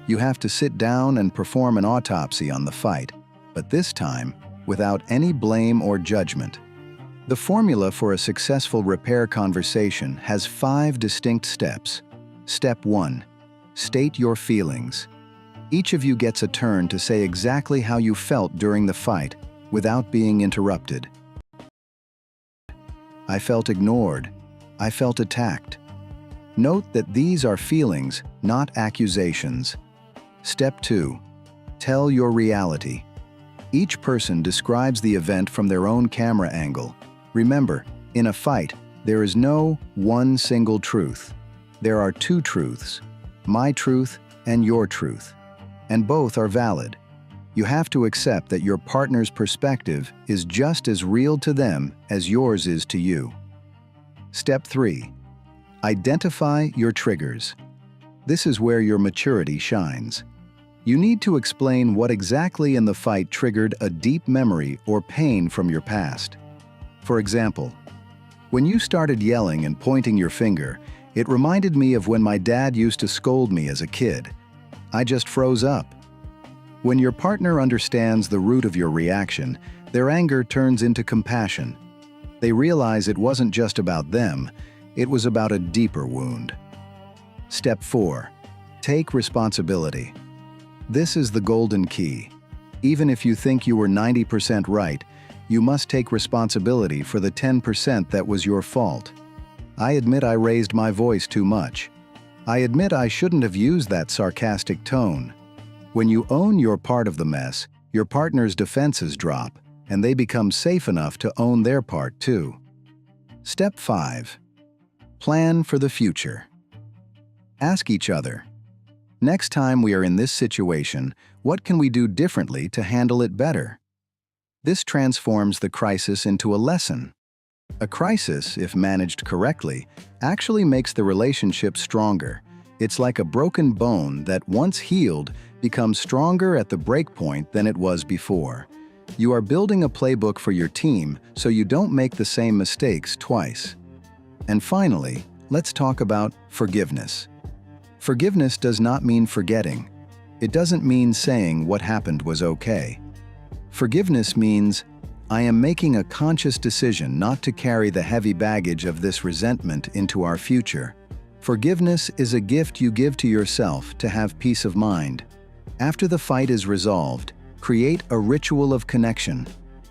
You have to sit down and perform an autopsy on the fight, but this time without any blame or judgment. The formula for a successful repair conversation has 5 distinct steps. Step 1. State your feelings. Each of you gets a turn to say exactly how you felt during the fight without being interrupted. I felt ignored. I felt attacked. Note that these are feelings, not accusations. Step 2. Tell your reality. Each person describes the event from their own camera angle. Remember, in a fight, there is no one single truth. There are 2 truths, my truth and your truth, and both are valid. You have to accept that your partner's perspective is just as real to them as yours is to you. Step 3. Identify your triggers. This is where your maturity shines. You need to explain what exactly in the fight triggered a deep memory or pain from your past. For example, When you started yelling and pointing your finger, it reminded me of when my dad used to scold me as a kid. I just froze up. When your partner understands the root of your reaction, their anger turns into compassion. They realize it wasn't just about them, it was about a deeper wound. Step 4. Take responsibility. This is the golden key. Even if you think you were 90% right, you must take responsibility for the 10% that was your fault. I admit I raised my voice too much. I admit I shouldn't have used that sarcastic tone. When you own your part of the mess, your partner's defenses drop, and they become safe enough to own their part too. Step 5. Plan for the future. Ask each other, next time we are in this situation, what can we do differently to handle it better? This transforms the crisis into a lesson. A crisis, if managed correctly, actually makes the relationship stronger. It's like a broken bone that, once healed, becomes stronger at the breakpoint than it was before. You are building a playbook for your team so you don't make the same mistakes twice. And finally, let's talk about forgiveness. Forgiveness does not mean forgetting. It doesn't mean saying what happened was okay. Forgiveness means, I am making a conscious decision not to carry the heavy baggage of this resentment into our future. Forgiveness is a gift you give to yourself to have peace of mind. After the fight is resolved, create a ritual of connection.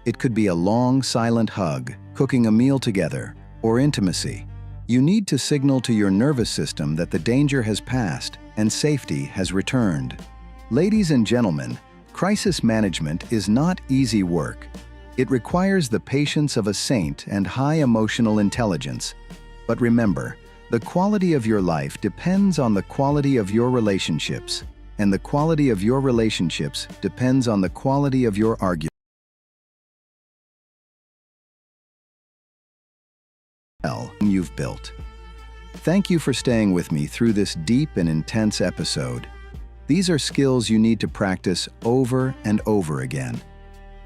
It could be a long, silent hug, cooking a meal together, or intimacy. You need to signal to your nervous system that the danger has passed and safety has returned. Ladies and gentlemen, crisis management is not easy work. It requires the patience of a saint and high emotional intelligence. But remember, the quality of your life depends on the quality of your relationships, and the quality of your relationships depends on the quality of your argument you've built. Thank you for staying with me through this deep and intense episode. These are skills you need to practice over and over again.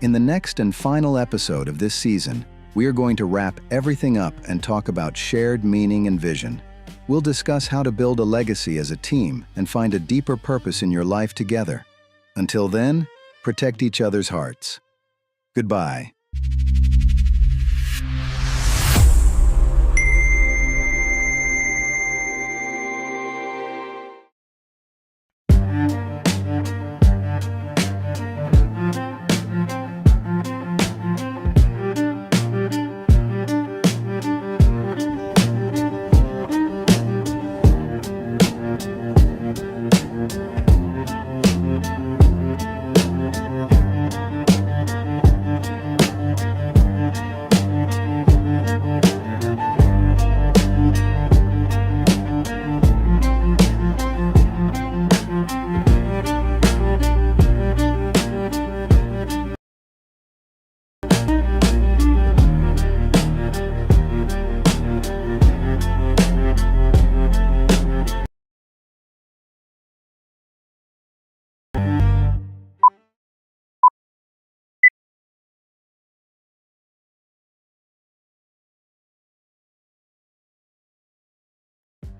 In the next and final episode of this season, we are going to wrap everything up and talk about shared meaning and vision. We'll discuss how to build a legacy as a team and find a deeper purpose in your life together. Until then, protect each other's hearts. Goodbye.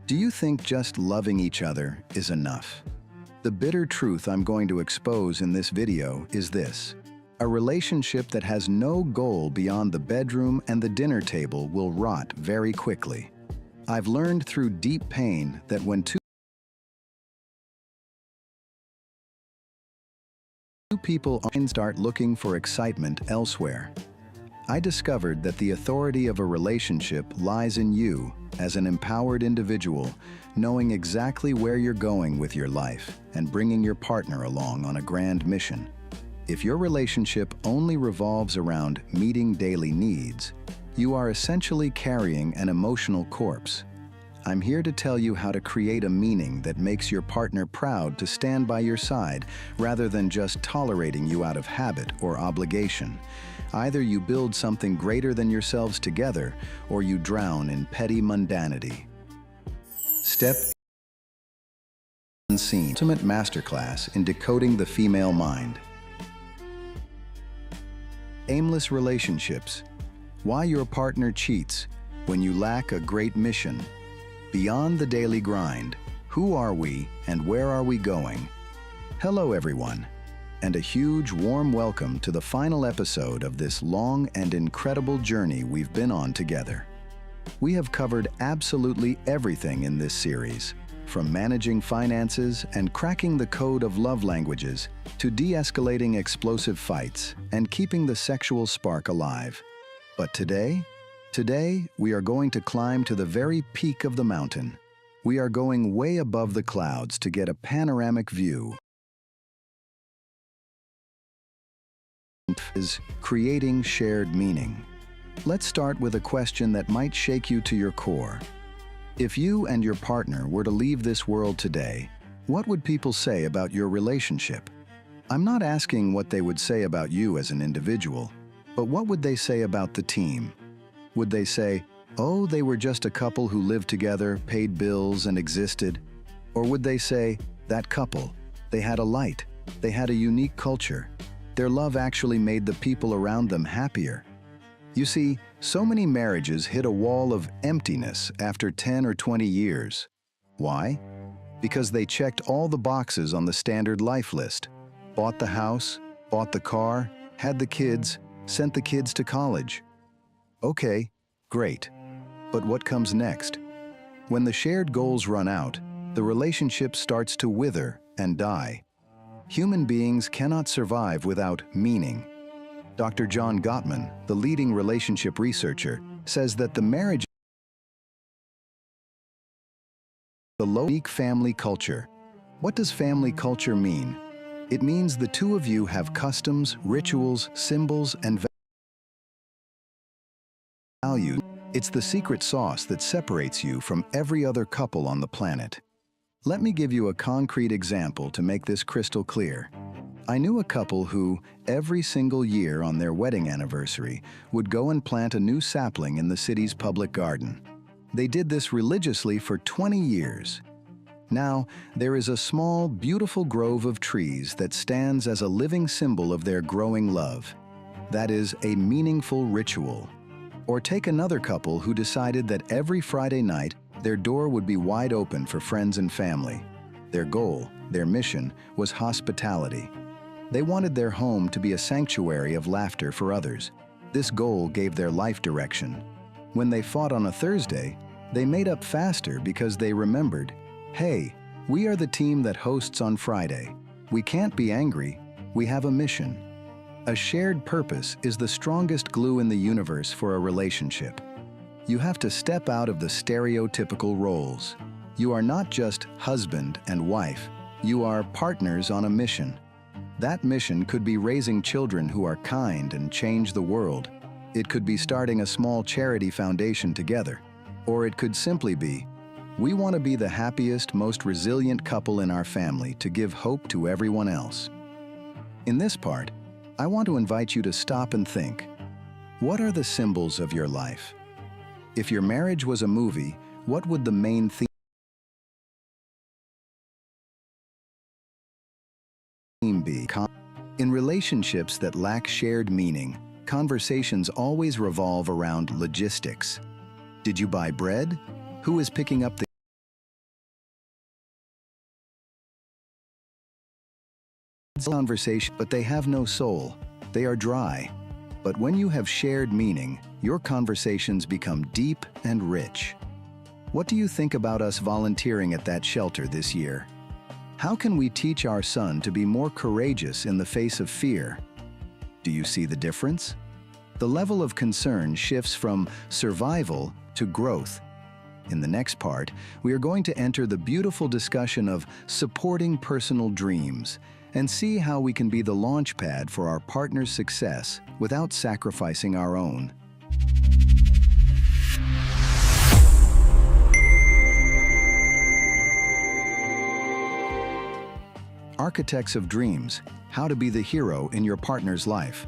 Do you think just loving each other is enough? The bitter truth I'm going to expose in this video is this. A relationship that has no goal beyond the bedroom and the dinner table will rot very quickly. I've learned through deep pain that when two people start looking for excitement elsewhere, I discovered that the authority of a relationship lies in you, as an empowered individual, knowing exactly where you're going with your life and bringing your partner along on a grand mission. If your relationship only revolves around meeting daily needs, you are essentially carrying an emotional corpse. I'm here to tell you how to create a meaning that makes your partner proud to stand by your side rather than just tolerating you out of habit or obligation. Either you build something greater than yourselves together, or you drown in petty mundanity. Step Unseen. Ultimate Masterclass in Decoding the Female Mind. Aimless relationships. Why your partner cheats, when you lack a great mission. Beyond the daily grind, who are we and where are we going? Hello everyone, and a huge warm welcome to the final episode of this long and incredible journey we've been on together. We have covered absolutely everything in this series, from managing finances and cracking the code of love languages to de-escalating explosive fights and keeping the sexual spark alive. But today we are going to climb to the very peak of the mountain. We are going way above the clouds to get a panoramic view. Is creating shared meaning. Let's start with a question that might shake you to your core. If you and your partner were to leave this world today, what would people say about your relationship? I'm not asking what they would say about you as an individual, but what would they say about the team? Would they say, oh, they were just a couple who lived together, paid bills, and existed? Or would they say, that couple, they had a light, they had a unique culture, their love actually made the people around them happier? You see, so many marriages hit a wall of emptiness after 10 or 20 years. Why? Because they checked all the boxes on the standard life list. Bought the house, bought the car, had the kids, sent the kids to college. Okay, great. But what comes next? When the shared goals run out, the relationship starts to wither and die. Human beings cannot survive without meaning. Dr. John Gottman, the leading relationship researcher, says that the marriage is the unique family culture. What does family culture mean? It means the two of you have customs, rituals, symbols, and values. It's the secret sauce that separates you from every other couple on the planet. Let me give you a concrete example to make this crystal clear. I knew a couple who, every single year on their wedding anniversary, would go and plant a new sapling in the city's public garden. They did this religiously for 20 years. Now, there is a small, beautiful grove of trees that stands as a living symbol of their growing love. That is a meaningful ritual. Or take another couple who decided that every Friday night, their door would be wide open for friends and family. Their goal, their mission, was hospitality. They wanted their home to be a sanctuary of laughter for others. This goal gave their life direction. When they fought on a Thursday, they made up faster because they remembered, hey, we are the team that hosts on Friday. We can't be angry. We have a mission. A shared purpose is the strongest glue in the universe for a relationship. You have to step out of the stereotypical roles. You are not just husband and wife. You are partners on a mission. That mission could be raising children who are kind and change the world. It could be starting a small charity foundation together. Or it could simply be, we want to be the happiest, most resilient couple in our family to give hope to everyone else. In this part, I want to invite you to stop and think. What are the symbols of your life? If your marriage was a movie, what would the main theme be? In relationships that lack shared meaning, conversations always revolve around logistics. Did you buy bread? Who is picking up the conversation? But they have no soul. They are dry. But when you have shared meaning, your conversations become deep and rich. What do you think about us volunteering at that shelter this year? How can we teach our son to be more courageous in the face of fear? Do you see the difference? The level of concern shifts from survival to growth. In the next part, we are going to enter the beautiful discussion of supporting personal dreams and see how we can be the launch pad for our partner's success without sacrificing our own. Architects of Dreams, How to Be the Hero in Your Partner's Life.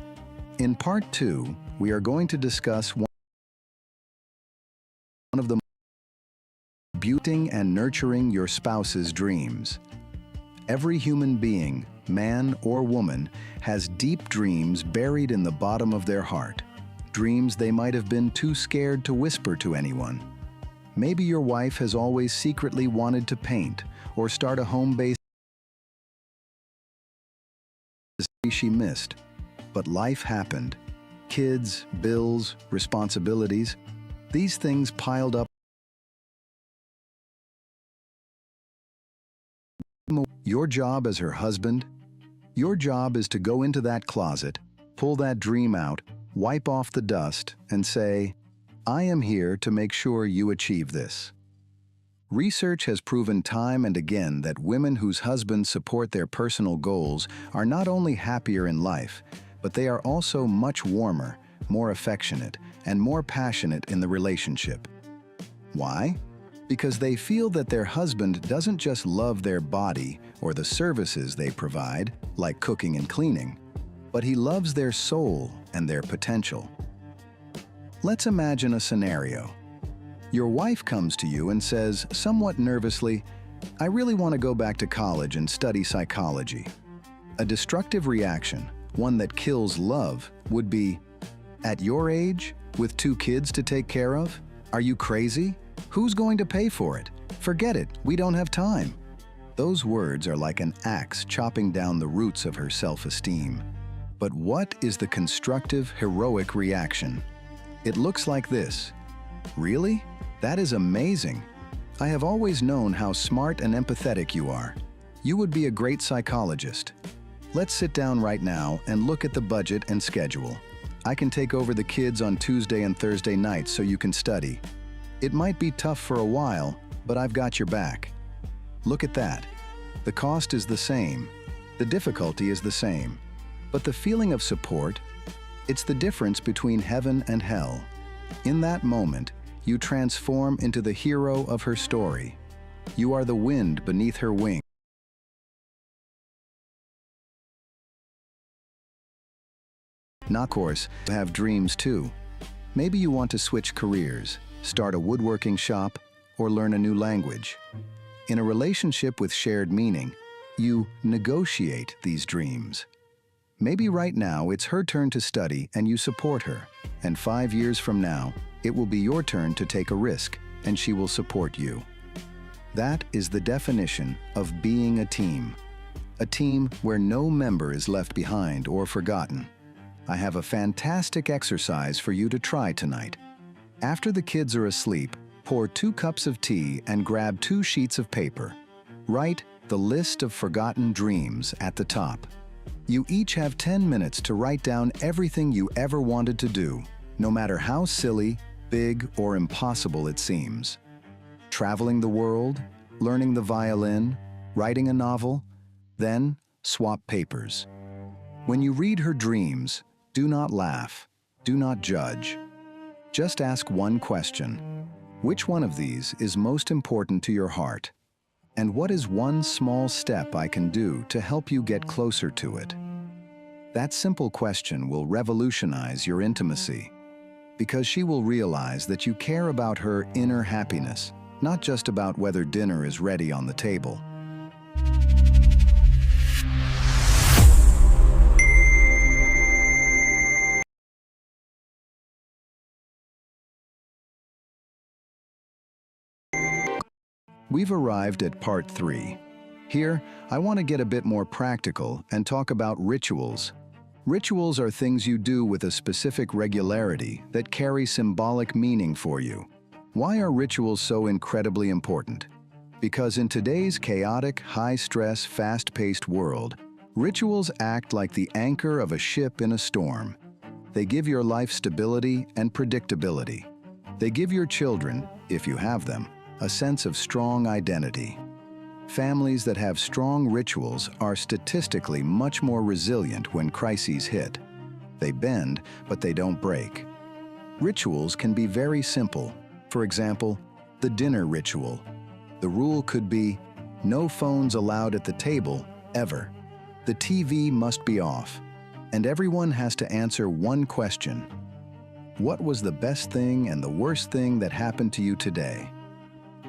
In Part 2, we are going to discuss one of the beautiful and nurturing your spouse's dreams. Every human being, man or woman, has deep dreams buried in the bottom of their heart. dreams they might have been too scared to whisper to anyone. Maybe your wife has always secretly wanted to paint or start a home-based business she missed. But life happened. Kids, bills, responsibilities. These things piled up. Your job as her husband, your job is to go into that closet, pull that dream out, wipe off the dust, and say, I am here to make sure you achieve this. Research has proven time and again that women whose husbands support their personal goals are not only happier in life, but they are also much warmer, more affectionate, and more passionate in the relationship. Why? Because they feel that their husband doesn't just love their body or the services they provide, like cooking and cleaning, but he loves their soul and their potential. Let's imagine a scenario. Your wife comes to you and says, somewhat nervously, I really want to go back to college and study psychology. A destructive reaction, one that kills love, would be, at your age, with 2 kids to take care of? Are you crazy? Who's going to pay for it? Forget it, we don't have time. Those words are like an axe chopping down the roots of her self-esteem. But what is the constructive, heroic reaction? It looks like this. Really? That is amazing. I have always known how smart and empathetic you are. You would be a great psychologist. Let's sit down right now and look at the budget and schedule. I can take over the kids on Tuesday and Thursday nights so you can study. It might be tough for a while, but I've got your back. Look at that. The cost is the same. The difficulty is the same. But the feeling of support, it's the difference between heaven and hell. In that moment, you transform into the hero of her story. You are the wind beneath her wings. Of course, you have dreams too. Maybe you want to switch careers, start a woodworking shop, or learn a new language. In a relationship with shared meaning, you negotiate these dreams. Maybe right now it's her turn to study and you support her, and 5 years from now, it will be your turn to take a risk and she will support you. That is the definition of being a team where no member is left behind or forgotten. I have a fantastic exercise for you to try tonight. After the kids are asleep, pour 2 cups of tea and grab 2 sheets of paper. Write the list of forgotten dreams at the top. You each have 10 minutes to write down everything you ever wanted to do, no matter how silly, big, or impossible it seems. Traveling the world, learning the violin, writing a novel, then swap papers. When you read her dreams, do not laugh, do not judge. Just ask one question. Which one of these is most important to your heart? And what is one small step I can do to help you get closer to it? That simple question will revolutionize your intimacy, because she will realize that you care about her inner happiness, not just about whether dinner is ready on the table. We've arrived at part 3. Here, I want to get a bit more practical and talk about rituals. Rituals are things you do with a specific regularity that carry symbolic meaning for you. Why are rituals so incredibly important? Because in today's chaotic, high-stress, fast-paced world, rituals act like the anchor of a ship in a storm. They give your life stability and predictability. They give your children, if you have them, a sense of strong identity. Families that have strong rituals are statistically much more resilient when crises hit. They bend, but they don't break. Rituals can be very simple. For example, the dinner ritual. The rule could be, no phones allowed at the table, ever. The TV must be off. And everyone has to answer one question. What was the best thing and the worst thing that happened to you today?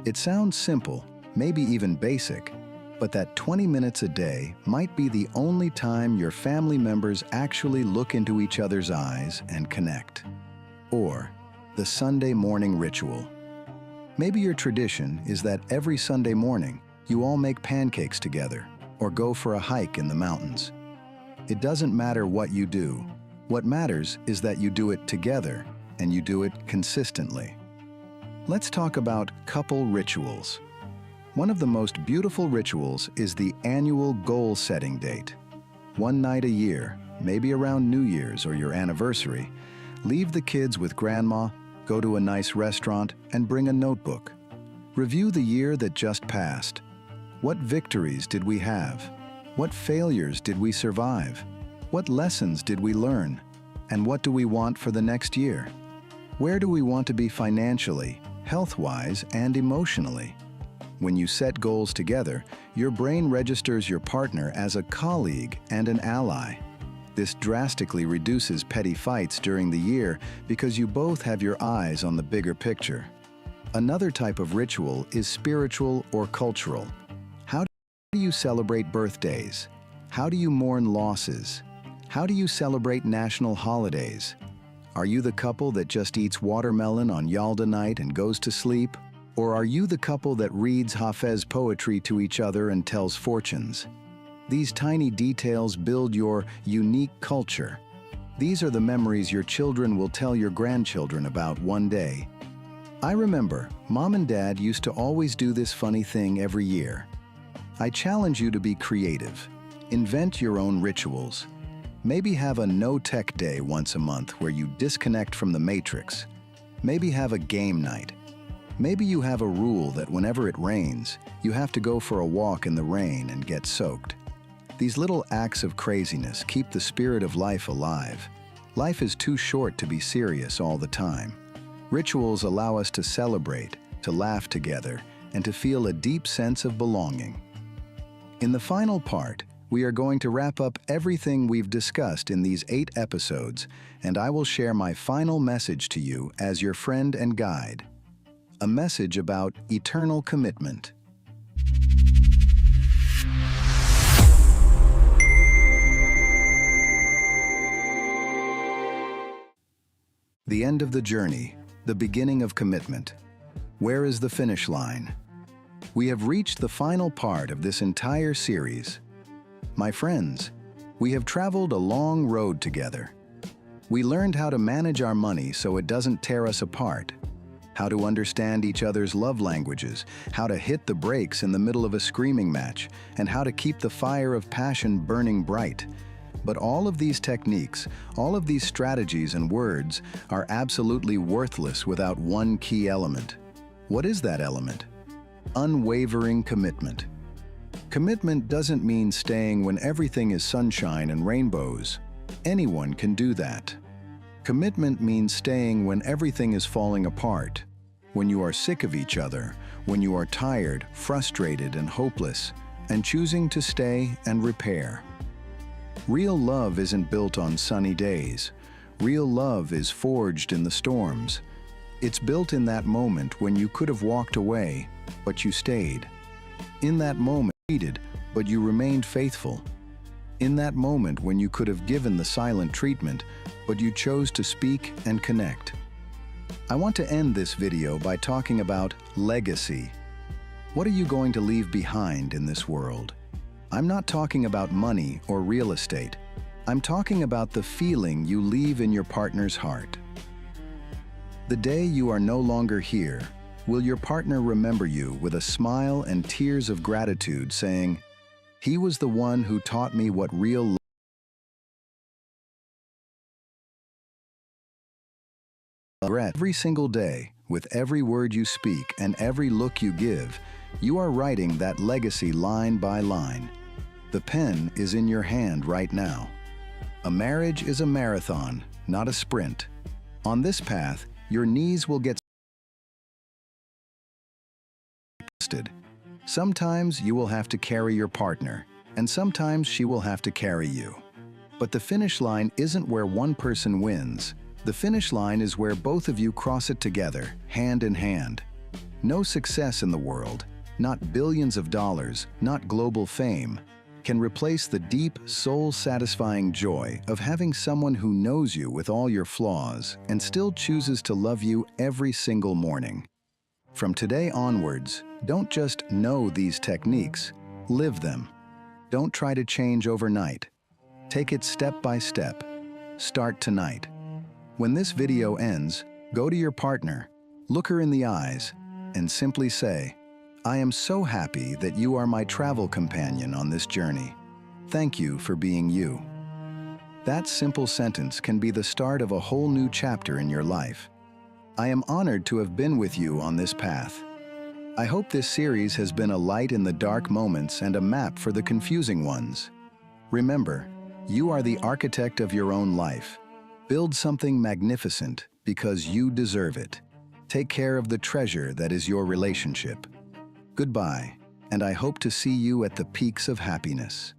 It sounds simple, maybe even basic, but that 20 minutes a day might be the only time your family members actually look into each other's eyes and connect. Or the Sunday morning ritual. Maybe your tradition is that every Sunday morning you all make pancakes together or go for a hike in the mountains. It doesn't matter what you do. What matters is that you do it together and you do it consistently. Let's talk about couple rituals. One of the most beautiful rituals is the annual goal-setting date. One night a year, maybe around New Year's or your anniversary, leave the kids with grandma, go to a nice restaurant, and bring a notebook. Review the year that just passed. What victories did we have? What failures did we survive? What lessons did we learn? And what do we want for the next year? Where do we want to be financially, health-wise, and emotionally? When you set goals together, your brain registers your partner as a colleague and an ally. This drastically reduces petty fights during the year because you both have your eyes on the bigger picture. Another type of ritual is spiritual or cultural. How do you celebrate birthdays? How do you mourn losses? How do you celebrate national holidays? Are you the couple that just eats watermelon on Yalda night and goes to sleep? Or are you the couple that reads Hafez poetry to each other and tells fortunes? These tiny details build your unique culture. These are the memories your children will tell your grandchildren about one day. I remember, Mom and Dad used to always do this funny thing every year. I challenge you to be creative. Invent your own rituals. Maybe have a no-tech day once a month where you disconnect from the matrix. Maybe have a game night. Maybe you have a rule that whenever it rains, you have to go for a walk in the rain and get soaked. These little acts of craziness keep the spirit of life alive. Life is too short to be serious all the time. Rituals allow us to celebrate, to laugh together, and to feel a deep sense of belonging. In the final part, we are going to wrap up everything we've discussed in these 8 episodes, and I will share my final message to you as your friend and guide. A message about eternal commitment. The end of the journey, the beginning of commitment. Where is the finish line? We have reached the final part of this entire series. My friends, we have traveled a long road together. We learned how to manage our money so it doesn't tear us apart, how to understand each other's love languages, how to hit the brakes in the middle of a screaming match, and how to keep the fire of passion burning bright. But all of these techniques, all of these strategies and words are absolutely worthless without one key element. What is that element? Unwavering commitment. Commitment doesn't mean staying when everything is sunshine and rainbows. Anyone can do that. Commitment means staying when everything is falling apart, when you are sick of each other, when you are tired, frustrated, and hopeless, and choosing to stay and repair. Real love isn't built on sunny days. Real love is forged in the storms. It's built in that moment when you could have walked away, but you stayed. In that moment, you cheated, but you remained faithful. In that moment when you could have given the silent treatment, but you chose to speak and connect. I want to end this video by talking about legacy. What are you going to leave behind in this world? I'm not talking about money or real estate. I'm talking about the feeling you leave in your partner's heart. The day you are no longer here, will your partner remember you with a smile and tears of gratitude saying, "He was the one who taught me what real love is." Every single day, with every word you speak and every look you give, you are writing that legacy line by line. The pen is in your hand right now. A marriage is a marathon, not a sprint. On this path, your knees will get exhausted. Sometimes you will have to carry your partner, and sometimes she will have to carry you. But the finish line isn't where one person wins. The finish line is where both of you cross it together, hand in hand. No success in the world, not billions of dollars, not global fame, can replace the deep, soul-satisfying joy of having someone who knows you with all your flaws and still chooses to love you every single morning. From today onwards, don't just know these techniques, live them. Don't try to change overnight. Take it step by step. Start tonight. When this video ends, go to your partner, look her in the eyes, and simply say, "I am so happy that you are my travel companion on this journey. Thank you for being you." That simple sentence can be the start of a whole new chapter in your life. I am honored to have been with you on this path. I hope this series has been a light in the dark moments and a map for the confusing ones. Remember, you are the architect of your own life. Build something magnificent because you deserve it. Take care of the treasure that is your relationship. Goodbye, and I hope to see you at the peaks of happiness.